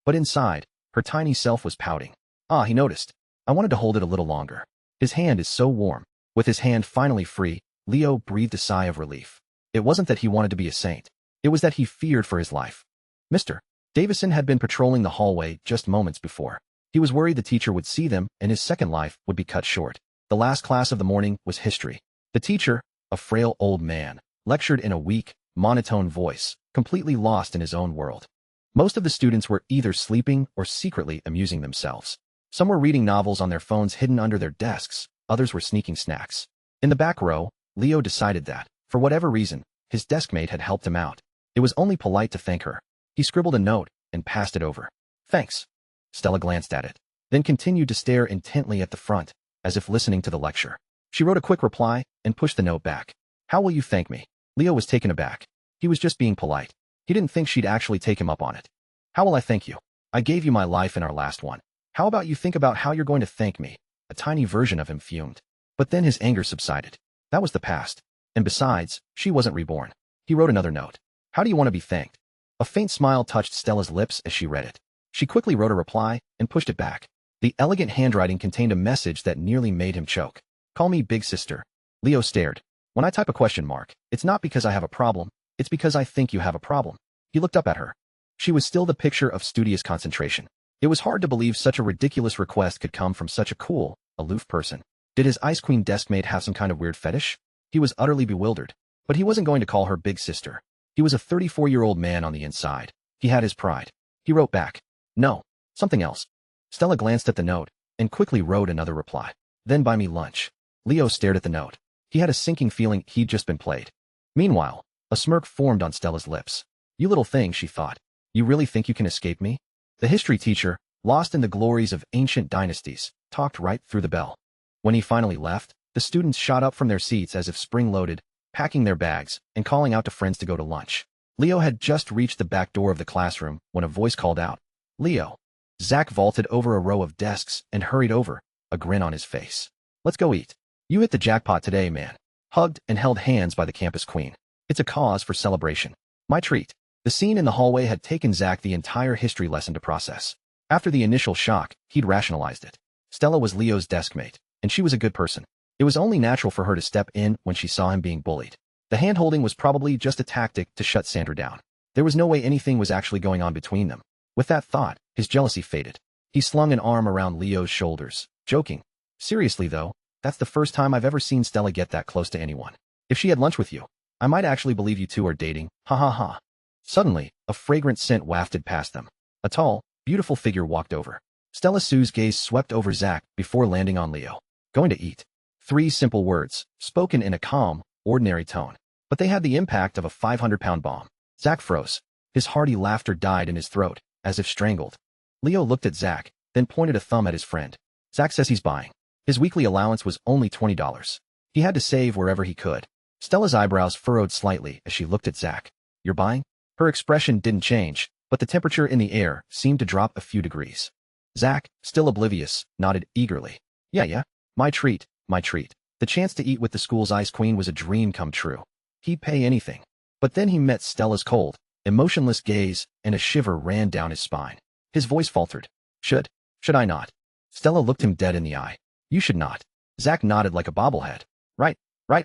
But inside, her tiny self was pouting. Ah, he noticed. I wanted to hold it a little longer. His hand is so warm. With his hand finally free, Leo breathed a sigh of relief. It wasn't that he wanted to be a saint. It was that he feared for his life. Mr. Davison had been patrolling the hallway just moments before. He was worried the teacher would see them and his second life would be cut short. The last class of the morning was history. The teacher, a frail old man, lectured in a weak, monotone voice, completely lost in his own world. Most of the students were either sleeping or secretly amusing themselves. Some were reading novels on their phones hidden under their desks, others were sneaking snacks. In the back row, Leo decided that, for whatever reason, his deskmate had helped him out. It was only polite to thank her. He scribbled a note and passed it over. Thanks. Stella glanced at it, then continued to stare intently at the front, as if listening to the lecture. She wrote a quick reply and pushed the note back. How will you thank me? Leo was taken aback. He was just being polite. He didn't think she'd actually take him up on it. How will I thank you? I gave you my life in our last one. How about you think about how you're going to thank me? A tiny version of him fumed. But then his anger subsided. That was the past. And besides, she wasn't reborn. He wrote another note. How do you want to be thanked? A faint smile touched Stella's lips as she read it. She quickly wrote a reply and pushed it back. The elegant handwriting contained a message that nearly made him choke. Call me big sister. Leo stared. When I type a question mark, it's not because I have a problem, it's because I think you have a problem. He looked up at her. She was still the picture of studious concentration. It was hard to believe such a ridiculous request could come from such a cool, aloof person. Did his Ice Queen deskmate have some kind of weird fetish? He was utterly bewildered. But he wasn't going to call her big sister. He was a 34-year-old man on the inside. He had his pride. He wrote back. No, something else. Stella glanced at the note and quickly wrote another reply. Then buy me lunch. Leo stared at the note. He had a sinking feeling he'd just been played. Meanwhile, a smirk formed on Stella's lips. You little thing, she thought. You really think you can escape me? The history teacher, lost in the glories of ancient dynasties, talked right through the bell. When he finally left, the students shot up from their seats as if spring-loaded, packing their bags and calling out to friends to go to lunch. Leo had just reached the back door of the classroom when a voice called out, Leo. Zach vaulted over a row of desks and hurried over, a grin on his face. Let's go eat. You hit the jackpot today, man. Hugged and held hands by the campus queen. It's a cause for celebration. My treat. The scene in the hallway had taken Zach the entire history lesson to process. After the initial shock, he'd rationalized it. Stella was Leo's deskmate, and she was a good person. It was only natural for her to step in when she saw him being bullied. The hand-holding was probably just a tactic to shut Sandra down. There was no way anything was actually going on between them. With that thought, his jealousy faded. He slung an arm around Leo's shoulders, joking. Seriously though, that's the first time I've ever seen Stella get that close to anyone. If she had lunch with you, I might actually believe you two are dating, ha ha ha. Suddenly, a fragrant scent wafted past them. A tall, beautiful figure walked over. Stella Sue's gaze swept over Zach before landing on Leo. Going to eat. 3 simple words, spoken in a calm, ordinary tone. But they had the impact of a 500-pound bomb. Zach froze. His hearty laughter died in his throat, as if strangled. Leo looked at Zach, then pointed a thumb at his friend. Zach says he's buying. His weekly allowance was only $20. He had to save wherever he could. Stella's eyebrows furrowed slightly as she looked at Zach. You're buying? Her expression didn't change, but the temperature in the air seemed to drop a few degrees. Zach, still oblivious, nodded eagerly. Yeah. My treat, my treat. The chance to eat with the school's ice queen was a dream come true. He'd pay anything. But then he met Stella's cold, emotionless gaze, and a shiver ran down his spine. His voice faltered. Should I not? Stella looked him dead in the eye. You should not. Zach nodded like a bobblehead. Right,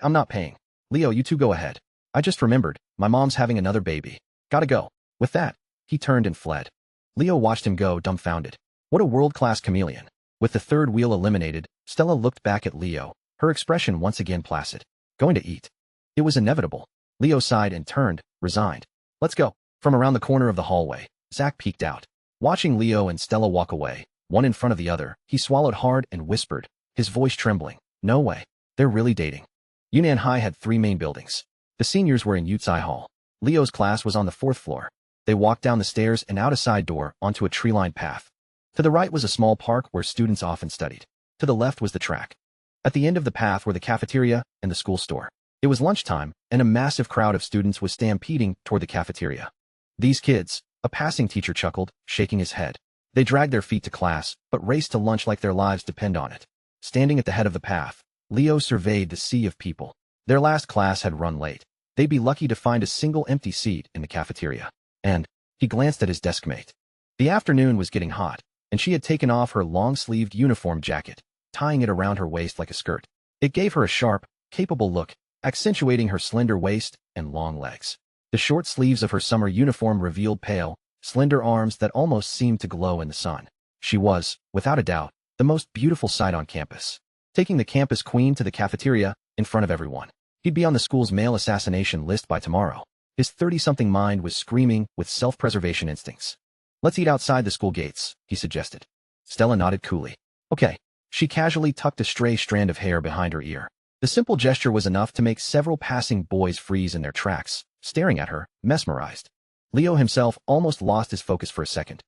I'm not paying. Leo, you two go ahead. I just remembered, my mom's having another baby. Gotta go. With that, he turned and fled. Leo watched him go, dumbfounded. What a world-class chameleon. With the third wheel eliminated, Stella looked back at Leo, her expression once again placid. Going to eat. It was inevitable. Leo sighed and turned, resigned. Let's go. From around the corner of the hallway, Zach peeked out. Watching Leo and Stella walk away, one in front of the other, he swallowed hard and whispered, his voice trembling. No way. They're really dating. Yunnan High had 3 main buildings. The seniors were in Yutsai Hall. Leo's class was on the 4th floor. They walked down the stairs and out a side door onto a tree-lined path. To the right was a small park where students often studied. To the left was the track. At the end of the path were the cafeteria and the school store. It It was lunchtime, and a massive crowd of students was stampeding toward the cafeteria. These kids, a passing teacher chuckled, shaking his head. They dragged their feet to class, but raced to lunch like their lives depend on it. Standing at the head of the path, Leo surveyed the sea of people. Their last class had run late. They'd be lucky to find a single empty seat in the cafeteria. And he glanced at his deskmate. The afternoon was getting hot, and she had taken off her long-sleeved uniform jacket, tying it around her waist like a skirt. It gave her a sharp, capable look, accentuating her slender waist and long legs. The short sleeves of her summer uniform revealed pale, slender arms that almost seemed to glow in the sun. She was, without a doubt, the most beautiful sight on campus. Taking the campus queen to the cafeteria in front of everyone. He'd be on the school's male assassination list by tomorrow. His 30-something mind was screaming with self-preservation instincts. Let's eat outside the school gates, he suggested. Stella nodded coolly. Okay. She casually tucked a stray strand of hair behind her ear. The simple gesture was enough to make several passing boys freeze in their tracks, staring at her, mesmerized. Leo himself almost lost his focus for a second.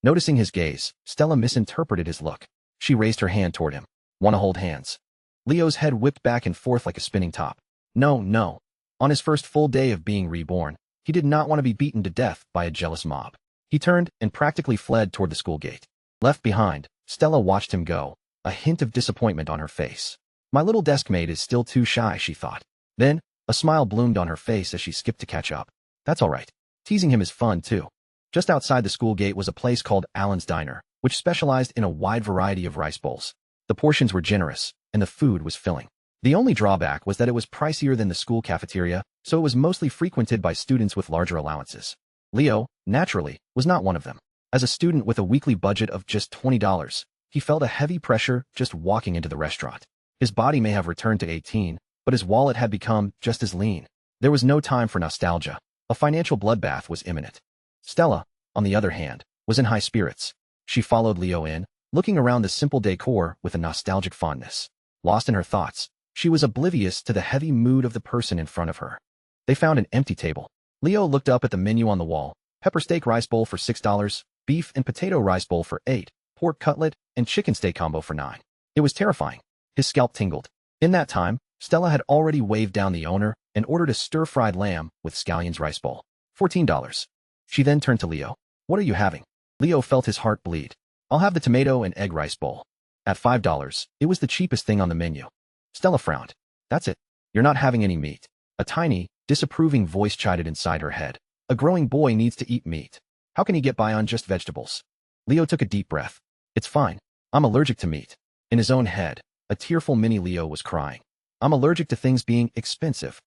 Noticing his gaze, Stella misinterpreted his look. She raised her hand toward him. Want to hold hands? Leo's head whipped back and forth like a spinning top. No. On his first full day of being reborn, he did not want to be beaten to death by a jealous mob. He turned and practically fled toward the school gate. Left behind, Stella watched him go, a hint of disappointment on her face. My little deskmate is still too shy, she thought. Then, a smile bloomed on her face as she skipped to catch up. That's all right. Teasing him is fun, too. Just outside the school gate was a place called Allen's Diner, which specialized in a wide variety of rice bowls. The portions were generous, and the food was filling. The only drawback was that it was pricier than the school cafeteria, so it was mostly frequented by students with larger allowances. Leo, naturally, was not one of them. As a student with a weekly budget of just $20, he felt a heavy pressure just walking into the restaurant. His body may have returned to 18, but his wallet had become just as lean. There was no time for nostalgia. A financial bloodbath was imminent. Stella, on the other hand, was in high spirits. She followed Leo in, looking around the simple decor with a nostalgic fondness. Lost in her thoughts, she was oblivious to the heavy mood of the person in front of her. They found an empty table. Leo looked up at the menu on the wall. Pepper steak rice bowl for $6, beef and potato rice bowl for $8, pork cutlet and chicken steak combo for $9. It was terrifying. His scalp tingled. In that time, Stella had already waved down the owner and ordered a stir-fried lamb with scallions rice bowl. $14. She then turned to Leo. What are you having? Leo felt his heart bleed. I'll have the tomato and egg rice bowl. At $5, it was the cheapest thing on the menu. Stella frowned. That's it. You're not having any meat. A tiny, disapproving voice chided inside her head. A growing boy needs to eat meat. How can he get by on just vegetables? Leo took a deep breath. It's fine. I'm allergic to meat. In his own head, a tearful mini Leo was crying. I'm allergic to things being expensive.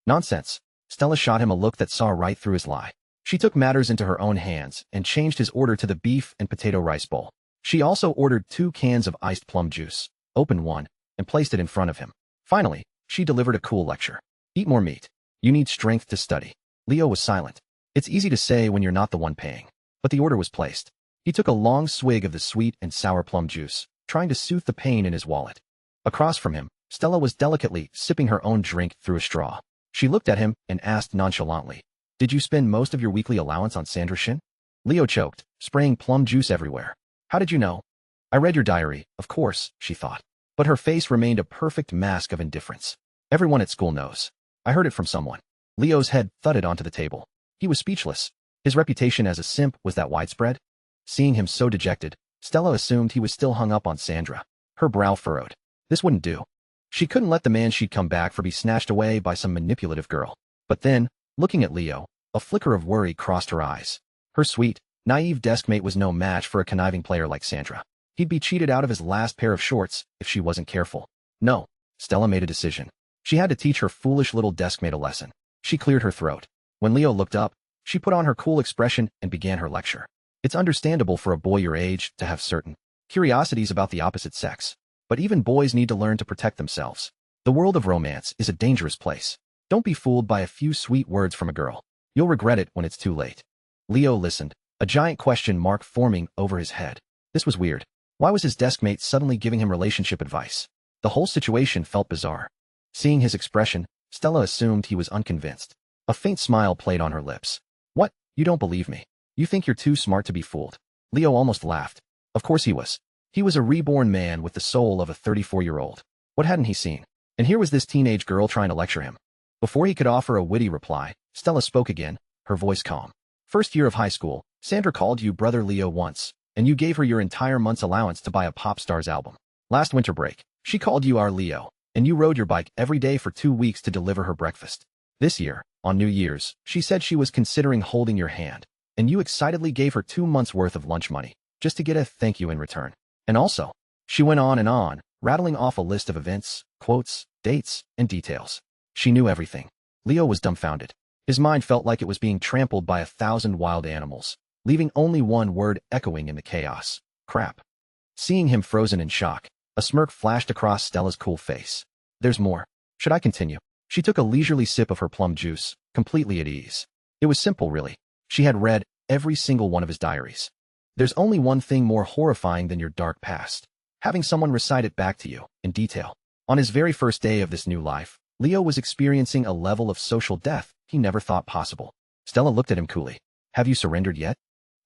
Nonsense. Stella shot him a look that saw right through his lie. She took matters into her own hands and changed his order to the beef and potato rice bowl. She also ordered 2 cans of iced plum juice, opened one, and placed it in front of him. Finally, she delivered a cool lecture. Eat more meat. You need strength to study. Leo was silent. It's easy to say when you're not the one paying. But the order was placed. He took a long swig of the sweet and sour plum juice, trying to soothe the pain in his wallet. Across from him, Stella was delicately sipping her own drink through a straw. She looked at him and asked nonchalantly, Did you spend most of your weekly allowance on Sandra Shin? Leo choked, spraying plum juice everywhere. How did you know? I read your diary, of course, she thought. But her face remained a perfect mask of indifference. Everyone at school knows. I heard it from someone. Leo's head thudded onto the table. He was speechless. His reputation as a simp was that widespread. Seeing him so dejected, Stella assumed he was still hung up on Sandra. Her brow furrowed. This wouldn't do. She couldn't let the man she'd come back for be snatched away by some manipulative girl. But then, looking at Leo, a flicker of worry crossed her eyes. Her sweet, naive deskmate was no match for a conniving player like Sandra. He'd be cheated out of his last pair of shorts if she wasn't careful. No, Stella made a decision. She had to teach her foolish little deskmate a lesson. She cleared her throat. When Leo looked up, she put on her cool expression and began her lecture. It's understandable for a boy your age to have certain curiosities about the opposite sex. But even boys need to learn to protect themselves. The world of romance is a dangerous place. Don't be fooled by a few sweet words from a girl. You'll regret it when it's too late. Leo listened, a giant question mark forming over his head. This was weird. Why was his deskmate suddenly giving him relationship advice? The whole situation felt bizarre. Seeing his expression, Stella assumed he was unconvinced. A faint smile played on her lips. What? You don't believe me? You think you're too smart to be fooled? Leo almost laughed. Of course he was. He was a reborn man with the soul of a 34-year-old. What hadn't he seen? And here was this teenage girl trying to lecture him. Before he could offer a witty reply, Stella spoke again, her voice calm. First year of high school, Sandra called you Brother Leo once, and you gave her your entire month's allowance to buy a pop star's album. Last winter break, she called you our Leo, and you rode your bike every day for 2 weeks to deliver her breakfast. This year, on New Year's, she said she was considering holding your hand, and you excitedly gave her 2 months' worth of lunch money, just to get a thank you in return. And also, she went on, rattling off a list of events, quotes, dates, and details. She knew everything. Leo was dumbfounded. His mind felt like it was being trampled by 1,000 wild animals, leaving only one word echoing in the chaos. Crap. Seeing him frozen in shock, a smirk flashed across Stella's cool face. There's more. Should I continue? She took a leisurely sip of her plum juice, completely at ease. It was simple, really. She had read every single one of his diaries. There's only one thing more horrifying than your dark past. Having someone recite it back to you, in detail. On his very first day of this new life, Leo was experiencing a level of social death he never thought possible. Stella looked at him coolly. Have you surrendered yet?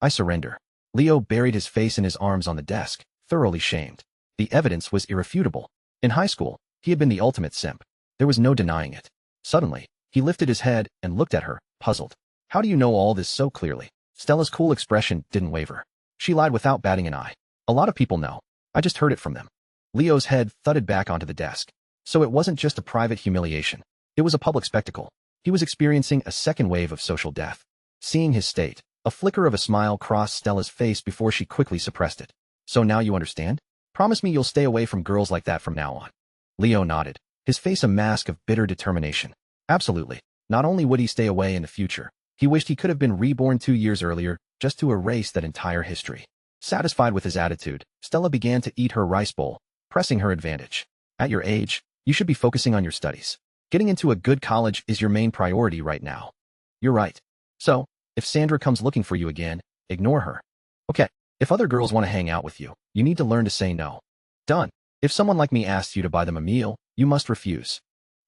I surrender. Leo buried his face in his arms on the desk, thoroughly shamed. The evidence was irrefutable. In high school, he had been the ultimate simp. There was no denying it. Suddenly, he lifted his head and looked at her, puzzled. How do you know all this so clearly? Stella's cool expression didn't waver. She lied without batting an eye. A lot of people know. I just heard it from them. Leo's head thudded back onto the desk. So it wasn't just a private humiliation. It was a public spectacle. He was experiencing a second wave of social death. Seeing his state, a flicker of a smile crossed Stella's face before she quickly suppressed it. So now you understand? Promise me you'll stay away from girls like that from now on. Leo nodded, his face a mask of bitter determination. Absolutely. Not only would he stay away in the future, he wished he could have been reborn 2 years earlier, just to erase that entire history. Satisfied with his attitude, Stella began to eat her rice bowl, pressing her advantage. At your age, you should be focusing on your studies. Getting into a good college is your main priority right now. You're right. So, if Sandra comes looking for you again, ignore her. Okay, if other girls want to hang out with you, you need to learn to say no. Done. If someone like me asks you to buy them a meal, you must refuse.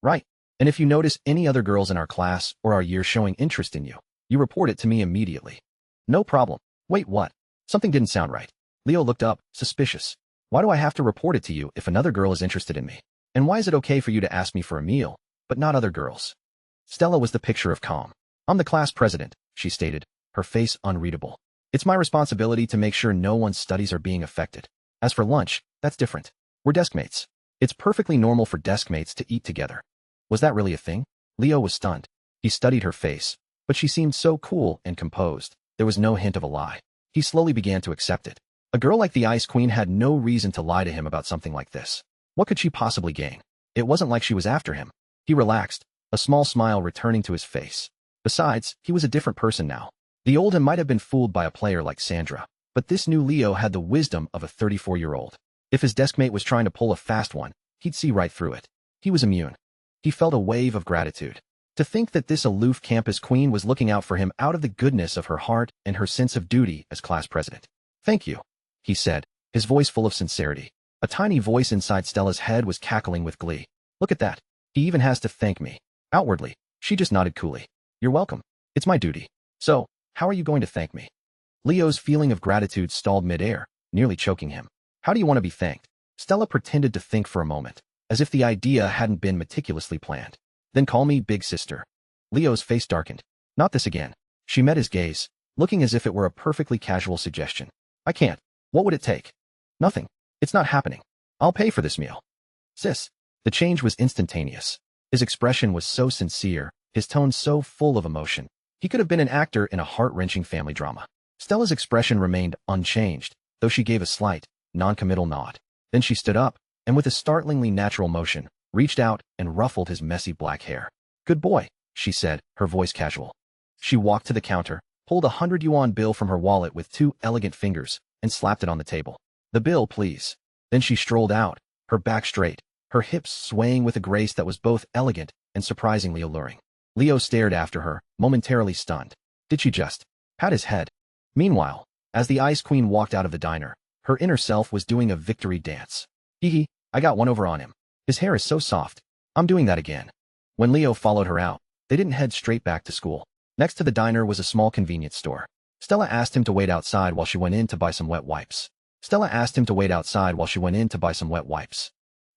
Right. And if you notice any other girls in our class or our year showing interest in you, you report it to me immediately. No problem. Wait, what? Something didn't sound right. Leo looked up, suspicious. Why do I have to report it to you if another girl is interested in me? And why is it okay for you to ask me for a meal, but not other girls? Stella was the picture of calm. I'm the class president, she stated, her face unreadable. It's my responsibility to make sure no one's studies are being affected. As for lunch, that's different. We're deskmates. It's perfectly normal for deskmates to eat together. Was that really a thing? Leo was stunned. He studied her face, but she seemed so cool and composed. There was no hint of a lie. He slowly began to accept it. A girl like the Ice Queen had no reason to lie to him about something like this. What could she possibly gain? It wasn't like she was after him. He relaxed, a small smile returning to his face. Besides, he was a different person now. The old him might have been fooled by a player like Sandra, but this new Leo had the wisdom of a 34-year-old. If his deskmate was trying to pull a fast one, he'd see right through it. He was immune. He felt a wave of gratitude. To think that this aloof campus queen was looking out for him out of the goodness of her heart and her sense of duty as class president. Thank you, he said, his voice full of sincerity. A tiny voice inside Stella's head was cackling with glee. Look at that. He even has to thank me. Outwardly, she just nodded coolly. You're welcome. It's my duty. So, how are you going to thank me? Leo's feeling of gratitude stalled midair, nearly choking him. How do you want to be thanked? Stella pretended to think for a moment, as if the idea hadn't been meticulously planned. Then call me Big Sister. Leo's face darkened. Not this again. She met his gaze, looking as if it were a perfectly casual suggestion. I can't. What would it take? Nothing. It's not happening. I'll pay for this meal. Sis. The change was instantaneous. His expression was so sincere, his tone so full of emotion. He could have been an actor in a heart-wrenching family drama. Stella's expression remained unchanged, though she gave a slight, non-committal nod. Then she stood up, and with a startlingly natural motion, reached out and ruffled his messy black hair. Good boy, she said, her voice casual. She walked to the counter, pulled a 100 yuan bill from her wallet with 2 elegant fingers, and slapped it on the table. The bill, please. Then she strolled out, her back straight, her hips swaying with a grace that was both elegant and surprisingly alluring. Leo stared after her, momentarily stunned. Did she just pat his head? Meanwhile, as the Ice Queen walked out of the diner, her inner self was doing a victory dance. Hee, I got one over on him. His hair is so soft. I'm doing that again. When Leo followed her out, they didn't head straight back to school. Next to the diner was a small convenience store. Stella asked him to wait outside while she went in to buy some wet wipes.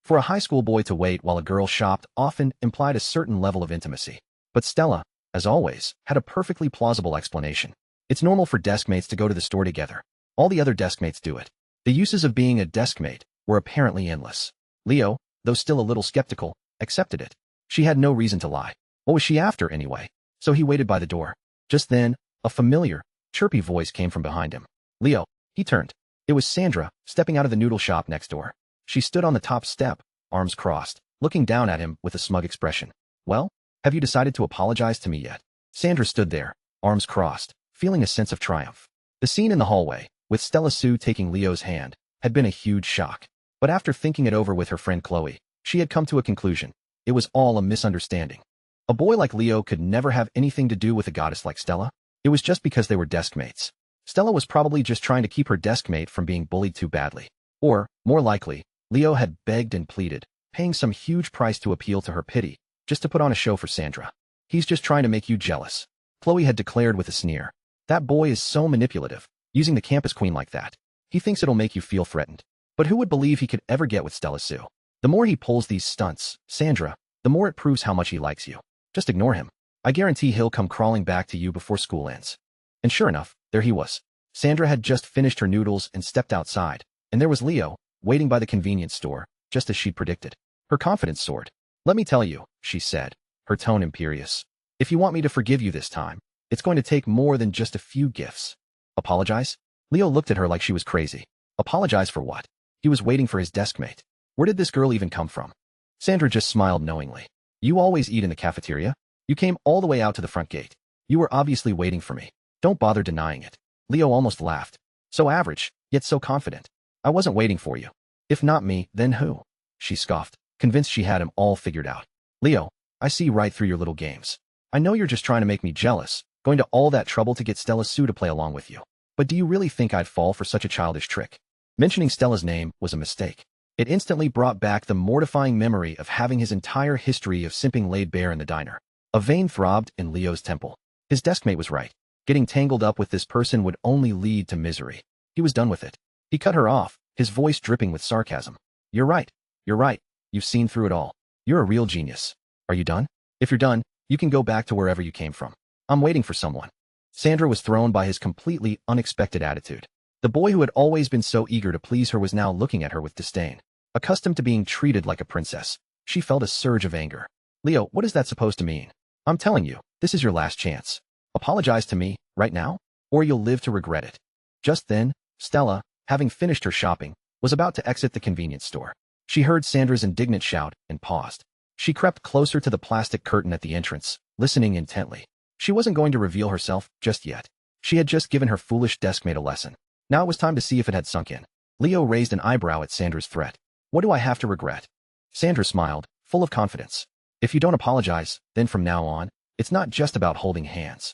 For a high school boy to wait while a girl shopped often implied a certain level of intimacy. But Stella, as always, had a perfectly plausible explanation. It's normal for deskmates to go to the store together. All the other deskmates do it. The uses of being a deskmate were apparently endless. Leo, though still a little skeptical, accepted it. She had no reason to lie. What was she after, anyway? So he waited by the door. Just then, a familiar, chirpy voice came from behind him. Leo, he turned. It was Sandra, stepping out of the noodle shop next door. She stood on the top step, arms crossed, looking down at him with a smug expression. Well, have you decided to apologize to me yet? Sandra stood there, arms crossed, feeling a sense of triumph. The scene in the hallway, with Stella Sue taking Leo's hand, had been a huge shock. But after thinking it over with her friend Chloe, she had come to a conclusion. It was all a misunderstanding. A boy like Leo could never have anything to do with a goddess like Stella. It was just because they were deskmates. Stella was probably just trying to keep her deskmate from being bullied too badly. Or, more likely, Leo had begged and pleaded, paying some huge price to appeal to her pity, just to put on a show for Sandra. He's just trying to make you jealous, Chloe had declared with a sneer. That boy is so manipulative, using the campus queen like that. He thinks it'll make you feel threatened. But who would believe he could ever get with Stella Sue? The more he pulls these stunts, Sandra, the more it proves how much he likes you. Just ignore him. I guarantee he'll come crawling back to you before school ends. And sure enough, there he was. Sandra had just finished her noodles and stepped outside, and there was Leo, waiting by the convenience store, just as she'd predicted. Her confidence soared. Let me tell you, she said, her tone imperious. If you want me to forgive you this time, it's going to take more than just a few gifts. Apologize? Leo looked at her like she was crazy. Apologize for what? He was waiting for his deskmate. Where did this girl even come from? Sandra just smiled knowingly. You always eat in the cafeteria? You came all the way out to the front gate. You were obviously waiting for me. Don't bother denying it. Leo almost laughed. So average, yet so confident. I wasn't waiting for you. If not me, then who? She scoffed, convinced she had him all figured out. Leo, I see right through your little games. I know you're just trying to make me jealous, going to all that trouble to get Stella Sue to play along with you. But do you really think I'd fall for such a childish trick? Mentioning Stella's name was a mistake. It instantly brought back the mortifying memory of having his entire history of simping laid bare in the diner. A vein throbbed in Leo's temple. His deskmate was right. Getting tangled up with this person would only lead to misery. He was done with it. He cut her off, his voice dripping with sarcasm. You're right. You're right. You've seen through it all. You're a real genius. Are you done? If you're done, you can go back to wherever you came from. I'm waiting for someone. Sandra was thrown by his completely unexpected attitude. The boy who had always been so eager to please her was now looking at her with disdain. Accustomed to being treated like a princess, she felt a surge of anger. Leo, what is that supposed to mean? I'm telling you, this is your last chance. Apologize to me, right now, or you'll live to regret it. Just then, Stella, having finished her shopping, was about to exit the convenience store. She heard Sandra's indignant shout and paused. She crept closer to the plastic curtain at the entrance, listening intently. She wasn't going to reveal herself just yet. She had just given her foolish deskmate a lesson. Now it was time to see if it had sunk in. Leo raised an eyebrow at Sandra's threat. What do I have to regret? Sandra smiled, full of confidence. If you don't apologize, then from now on, it's not just about holding hands.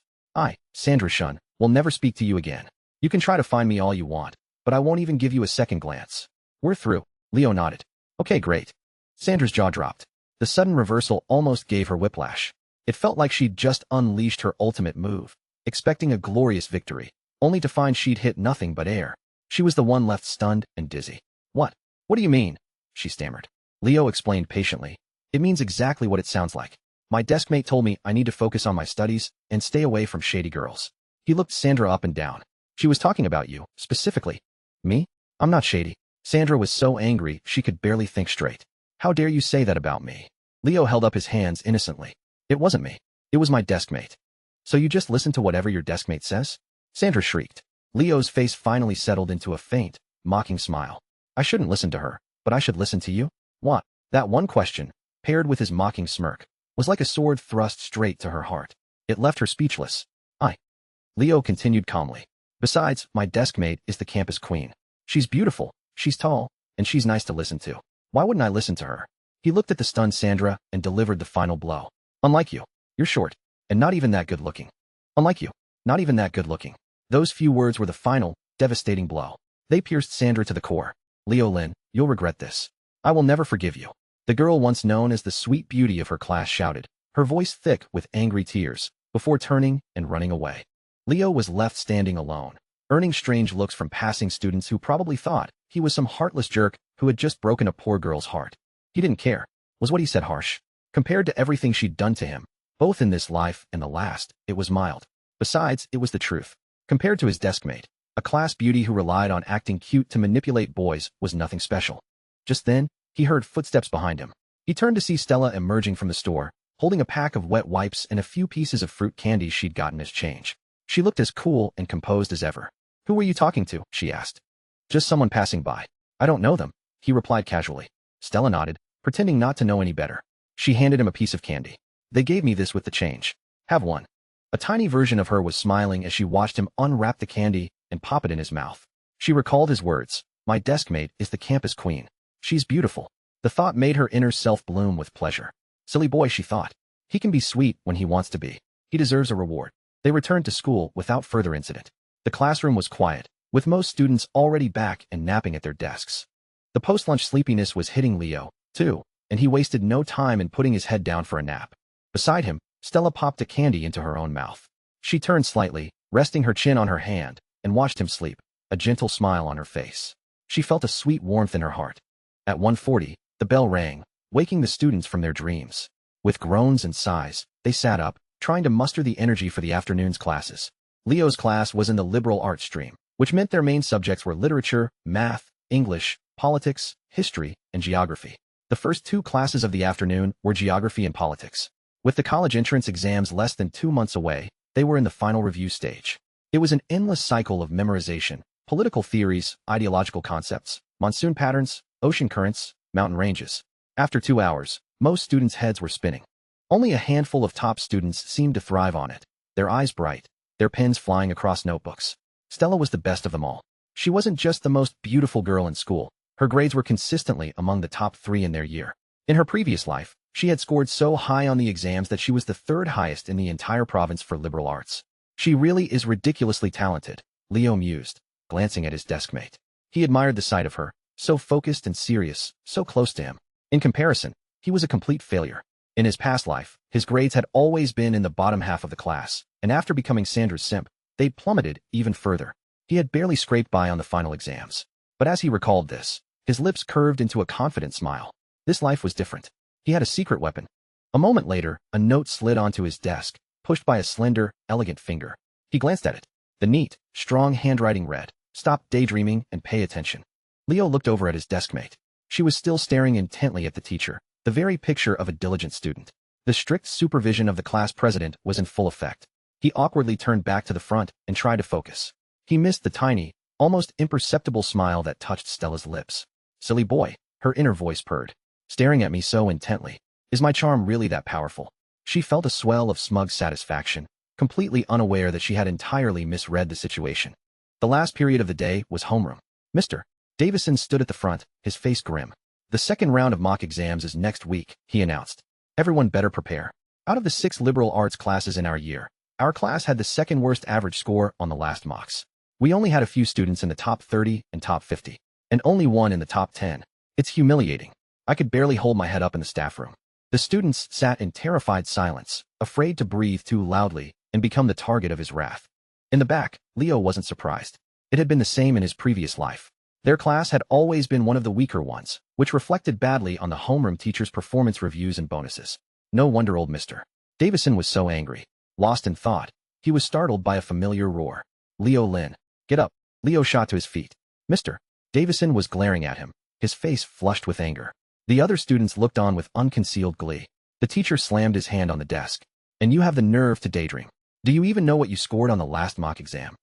Sandra Shun, will never speak to you again. You can try to find me all you want, but I won't even give you a second glance. We're through. Leo nodded. Okay, great. Sandra's jaw dropped. The sudden reversal almost gave her whiplash. It felt like she'd just unleashed her ultimate move, expecting a glorious victory, only to find she'd hit nothing but air. She was the one left stunned and dizzy. What? What do you mean? She stammered. Leo explained patiently. It means exactly what it sounds like. My deskmate told me I need to focus on my studies and stay away from shady girls. He looked Sandra up and down. She was talking about you, specifically. Me? I'm not shady. Sandra was so angry she could barely think straight. How dare you say that about me? Leo held up his hands innocently. It wasn't me. It was my deskmate. So you just listen to whatever your deskmate says? Sandra shrieked. Leo's face finally settled into a faint, mocking smile. I shouldn't listen to her, but I should listen to you? What? That one question, paired with his mocking smirk, was like a sword thrust straight to her heart. It left her speechless. Leo continued calmly. Besides, my deskmate is the campus queen. She's beautiful, she's tall, and she's nice to listen to. Why wouldn't I listen to her? He looked at the stunned Sandra and delivered the final blow. Unlike you, you're short, and not even that good looking. Unlike you, not even that good looking. Those few words were the final, devastating blow. They pierced Sandra to the core. Leo Lin, you'll regret this. I will never forgive you. The girl once known as the sweet beauty of her class shouted, her voice thick with angry tears, before turning and running away. Leo was left standing alone, earning strange looks from passing students who probably thought he was some heartless jerk who had just broken a poor girl's heart. He didn't care, was what he said harsh. Compared to everything she'd done to him, both in this life and the last, it was mild. Besides, it was the truth. Compared to his deskmate, a class beauty who relied on acting cute to manipulate boys was nothing special. Just then, he heard footsteps behind him. He turned to see Stella emerging from the store, holding a pack of wet wipes and a few pieces of fruit candy she'd gotten as change. She looked as cool and composed as ever. "Who were you talking to?" she asked. "Just someone passing by. I don't know them," he replied casually. Stella nodded, pretending not to know any better. She handed him a piece of candy. "They gave me this with the change. Have one." A tiny version of her was smiling as she watched him unwrap the candy and pop it in his mouth. She recalled his words, "My deskmate is the campus queen. She's beautiful." The thought made her inner self bloom with pleasure. Silly boy, she thought. He can be sweet when he wants to be. He deserves a reward. They returned to school without further incident. The classroom was quiet, with most students already back and napping at their desks. The post-lunch sleepiness was hitting Leo, too, and he wasted no time in putting his head down for a nap. Beside him, Stella popped a candy into her own mouth. She turned slightly, resting her chin on her hand, and watched him sleep, a gentle smile on her face. She felt a sweet warmth in her heart. At 1:40, the bell rang, waking the students from their dreams. With groans and sighs, they sat up, trying to muster the energy for the afternoon's classes. Leo's class was in the liberal arts stream, which meant their main subjects were literature, math, English, politics, history, and geography. The first two classes of the afternoon were geography and politics. With the college entrance exams less than 2 months away, they were in the final review stage. It was an endless cycle of memorization, political theories, ideological concepts, monsoon patterns, ocean currents, mountain ranges. After 2 hours, most students' heads were spinning. Only a handful of top students seemed to thrive on it, their eyes bright, their pens flying across notebooks. Stella was the best of them all. She wasn't just the most beautiful girl in school. Her grades were consistently among the top 3 in their year. In her previous life, she had scored so high on the exams that she was the 3rd highest in the entire province for liberal arts. She really is ridiculously talented, Leo mused, glancing at his deskmate. He admired the sight of her, so focused and serious, so close to him. In comparison, he was a complete failure. In his past life, his grades had always been in the bottom half of the class, and after becoming Sandra's simp, they plummeted even further. He had barely scraped by on the final exams. But as he recalled this, his lips curved into a confident smile. This life was different. He had a secret weapon. A moment later, a note slid onto his desk, pushed by a slender, elegant finger. He glanced at it. The neat, strong handwriting read, "Stop daydreaming and pay attention." Leo looked over at his deskmate. She was still staring intently at the teacher, the very picture of a diligent student. The strict supervision of the class president was in full effect. He awkwardly turned back to the front and tried to focus. He missed the tiny, almost imperceptible smile that touched Stella's lips. "Silly boy," her inner voice purred. "Staring at me so intently. Is my charm really that powerful?" She felt a swell of smug satisfaction, completely unaware that she had entirely misread the situation. The last period of the day was homeroom. Mr. Davison stood at the front, his face grim. "The second round of mock exams is next week," he announced. "Everyone better prepare. Out of the 6 liberal arts classes in our year, our class had the second worst average score on the last mocks. We only had a few students in the top 30 and top 50, and only one in the top 10. It's humiliating. I could barely hold my head up in the staff room." The students sat in terrified silence, afraid to breathe too loudly and become the target of his wrath. In the back, Leo wasn't surprised. It had been the same in his previous life. Their class had always been one of the weaker ones, which reflected badly on the homeroom teacher's performance reviews and bonuses. No wonder old Mr. Davison was so angry. Lost in thought, he was startled by a familiar roar. "Leo Lin, get up." Leo shot to his feet. Mr. Davison was glaring at him, his face flushed with anger. The other students looked on with unconcealed glee. The teacher slammed his hand on the desk. "And you have the nerve to daydream. Do you even know what you scored on the last mock exam?"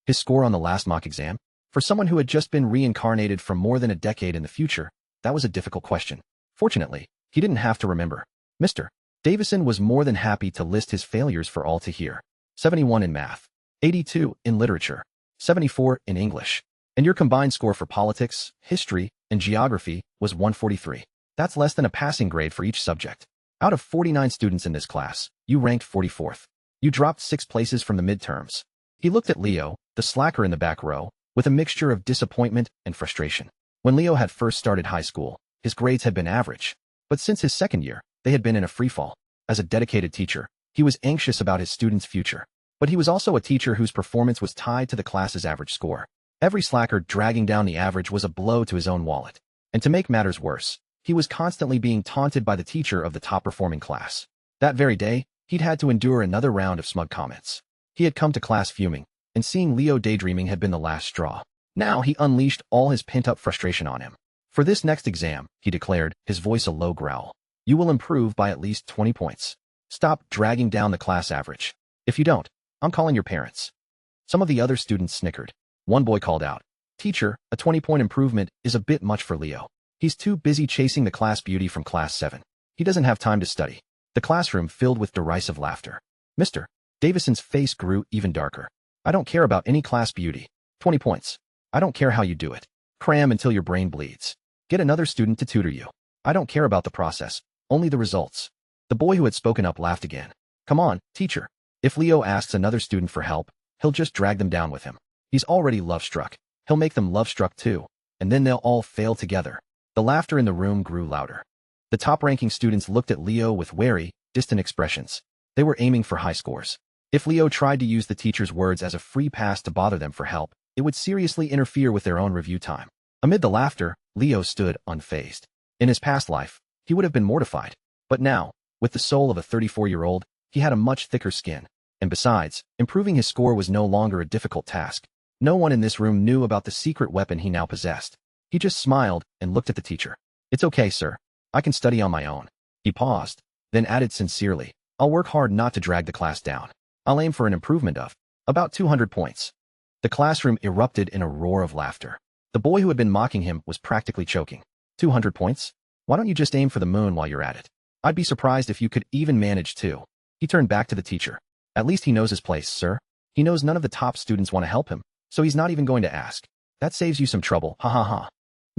His score on the last mock exam? For someone who had just been reincarnated from more than a decade in the future, that was a difficult question. Fortunately, he didn't have to remember. Mr. Davison was more than happy to list his failures for all to hear. 71 in math, 82 in literature, 74 in English, and your combined score for politics, history, and geography was 143. That's less than a passing grade for each subject. Out of 49 students in this class, you ranked 44th. You dropped 6 places from the midterms. He looked at Leo, the slacker in the back row, with a mixture of disappointment and frustration. When Leo had first started high school, his grades had been average, but since his second year, they had been in a freefall. As a dedicated teacher, he was anxious about his students' future, but he was also a teacher whose performance was tied to the class's average score. Every slacker dragging down the average was a blow to his own wallet. And to make matters worse, He was constantly being taunted by the teacher of the top-performing class. That very day, he'd had to endure another round of smug comments. He had come to class fuming, and seeing Leo daydreaming had been the last straw. Now he unleashed all his pent-up frustration on him. For this next exam, he declared, his voice a low growl, you will improve by at least 20 points. Stop dragging down the class average. If you don't, I'm calling your parents. Some of the other students snickered. One boy called out, teacher, a 20-point improvement is a bit much for Leo. He's too busy chasing the class beauty from class 7. He doesn't have time to study. The classroom filled with derisive laughter. Mr. Davison's face grew even darker. I don't care about any class beauty. 20 points. I don't care how you do it. Cram until your brain bleeds. Get another student to tutor you. I don't care about the process, only the results. The boy who had spoken up laughed again. Come on, teacher. If Leo asks another student for help, he'll just drag them down with him. He's already love-struck. He'll make them love-struck too, and then they'll all fail together. The laughter in the room grew louder. The top-ranking students looked at Leo with wary, distant expressions. They were aiming for high scores. If Leo tried to use the teacher's words as a free pass to bother them for help, it would seriously interfere with their own review time. Amid the laughter, Leo stood unfazed. In his past life, he would have been mortified. But now, with the soul of a 34-year-old, he had a much thicker skin. And besides, improving his score was no longer a difficult task. No one in this room knew about the secret weapon he now possessed. He just smiled and looked at the teacher. It's okay, sir. I can study on my own. He paused, then added sincerely, I'll work hard not to drag the class down. I'll aim for an improvement of about 200 points. The classroom erupted in a roar of laughter. The boy who had been mocking him was practically choking. 200 points? Why don't you just aim for the moon while you're at it? I'd be surprised if you could even manage to. He turned back to the teacher. At least he knows his place, sir. He knows none of the top students want to help him, so he's not even going to ask. That saves you some trouble, ha ha ha.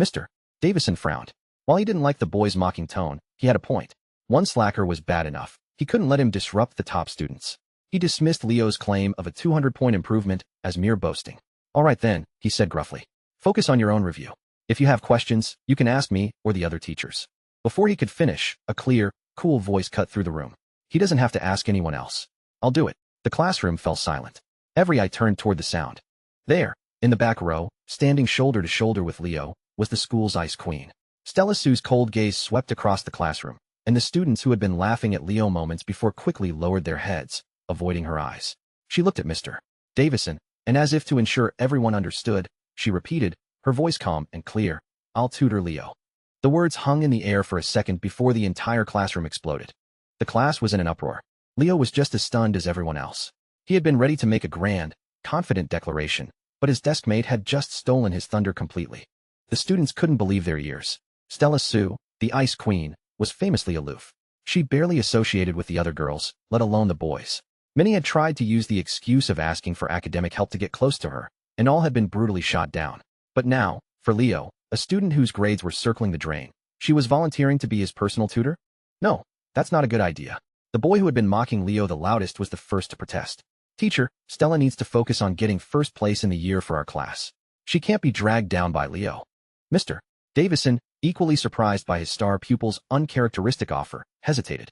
Mr. Davison frowned. While he didn't like the boy's mocking tone, he had a point. One slacker was bad enough. He couldn't let him disrupt the top students. He dismissed Leo's claim of a 200-point improvement as mere boasting. All right then, he said gruffly. Focus on your own review. If you have questions, you can ask me or the other teachers. Before he could finish, a clear, cool voice cut through the room. He doesn't have to ask anyone else. I'll do it. The classroom fell silent. Every eye turned toward the sound. There, in the back row, standing shoulder to shoulder with Leo, was the school's ice queen. Stella Sue's cold gaze swept across the classroom, and the students who had been laughing at Leo moments before quickly lowered their heads, avoiding her eyes. She looked at Mr. Davison, and as if to ensure everyone understood, she repeated, her voice calm and clear, I'll tutor Leo. The words hung in the air for a second before the entire classroom exploded. The class was in an uproar. Leo was just as stunned as everyone else. He had been ready to make a grand, confident declaration, but his deskmate had just stolen his thunder completely. The students couldn't believe their ears. Stella Sue, the ice queen, was famously aloof. She barely associated with the other girls, let alone the boys. Many had tried to use the excuse of asking for academic help to get close to her, and all had been brutally shot down. But now, for Leo, a student whose grades were circling the drain, she was volunteering to be his personal tutor? No, that's not a good idea. The boy who had been mocking Leo the loudest was the first to protest. Teacher, Stella needs to focus on getting first place in the year for our class. She can't be dragged down by Leo. Mr. Davison, equally surprised by his star pupil's uncharacteristic offer, hesitated.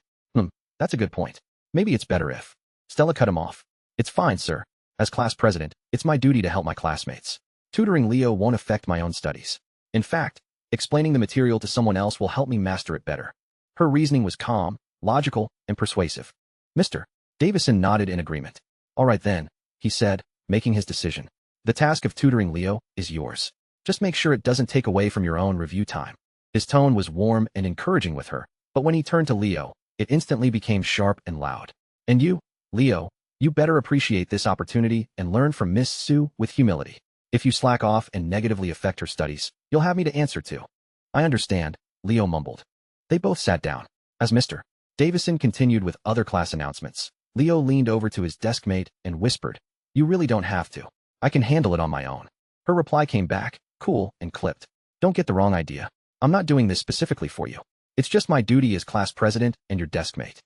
That's a good point. Maybe it's better if. Stella cut him off. It's fine, sir. As class president, it's my duty to help my classmates. Tutoring Leo won't affect my own studies. In fact, explaining the material to someone else will help me master it better. Her reasoning was calm, logical, and persuasive. Mr. Davison nodded in agreement. All right then, he said, making his decision. The task of tutoring Leo is yours. Just make sure it doesn't take away from your own review time. His tone was warm and encouraging with her, but when he turned to Leo, it instantly became sharp and loud. And you, Leo, you better appreciate this opportunity and learn from Miss Sue with humility. If you slack off and negatively affect her studies, you'll have me to answer to. I understand, Leo mumbled. They both sat down. As Mr. Davison continued with other class announcements, Leo leaned over to his deskmate and whispered, You really don't have to. I can handle it on my own. Her reply came back, cool and clipped. Don't get the wrong idea. I'm not doing this specifically for you. It's just my duty as class president and your deskmate.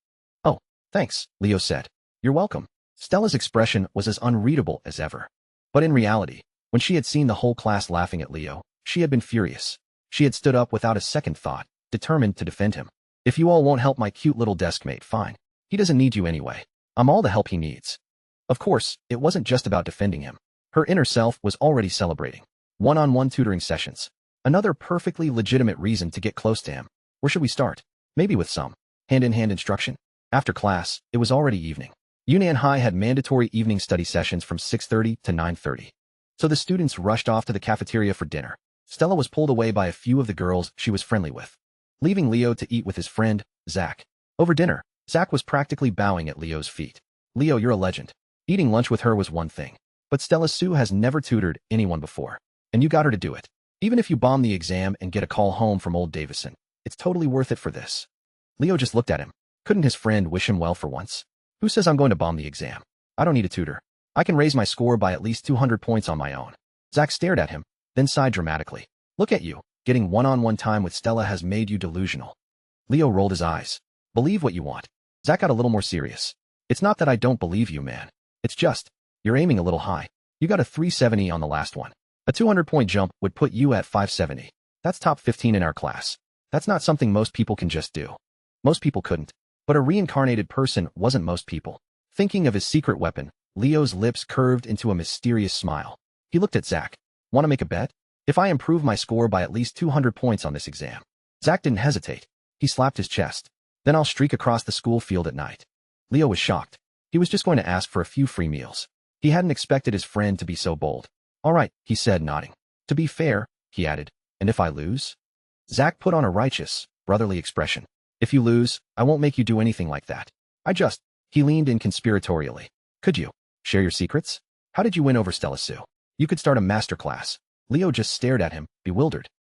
Oh, thanks, Leo said. You're welcome. Stella's expression was as unreadable as ever. But in reality, when she had seen the whole class laughing at Leo, she had been furious. She had stood up without a second thought, determined to defend him. If you all won't help my cute little deskmate, fine. He doesn't need you anyway. I'm all the help he needs. Of course, it wasn't just about defending him. Her inner self was already celebrating. One-on-one tutoring sessions. Another perfectly legitimate reason to get close to him. Where should we start? Maybe with some hand-in-hand instruction? After class, it was already evening. Yunnan High had mandatory evening study sessions from 6:30 to 9:30. So the students rushed off to the cafeteria for dinner. Stella was pulled away by a few of the girls she was friendly with, leaving Leo to eat with his friend, Zach. Over dinner, Zach was practically bowing at Leo's feet. Leo, you're a legend. Eating lunch with her was one thing, but Stella Sue has never tutored anyone before, and you got her to do it. Even if you bomb the exam and get a call home from old Davison, it's totally worth it for this. Leo just looked at him. Couldn't his friend wish him well for once? Who says I'm going to bomb the exam? I don't need a tutor. I can raise my score by at least 200 points on my own. Zach stared at him, then sighed dramatically. Look at you. Getting one-on-one time with Stella has made you delusional. Leo rolled his eyes. Believe what you want. Zach got a little more serious. It's not that I don't believe you, man. It's just, you're aiming a little high. You got a 370 on the last one. A 200-point jump would put you at 570. That's top 15 in our class. That's not something most people can just do. Most people couldn't. But a reincarnated person wasn't most people. Thinking of his secret weapon, Leo's lips curved into a mysterious smile. He looked at Zach. Want to make a bet? If I improve my score by at least 200 points on this exam. Zach didn't hesitate. He slapped his chest. Then I'll streak across the school field at night. Leo was shocked. He was just going to ask for a few free meals. He hadn't expected his friend to be so bold. All right, he said, nodding. To be fair, he added, and if I lose? Zach put on a righteous, brotherly expression. If you lose, I won't make you do anything like that. He leaned in conspiratorially. Could you share your secrets? How did you win over Stella Sue? You could start a master class. Leo just stared at him, bewildered.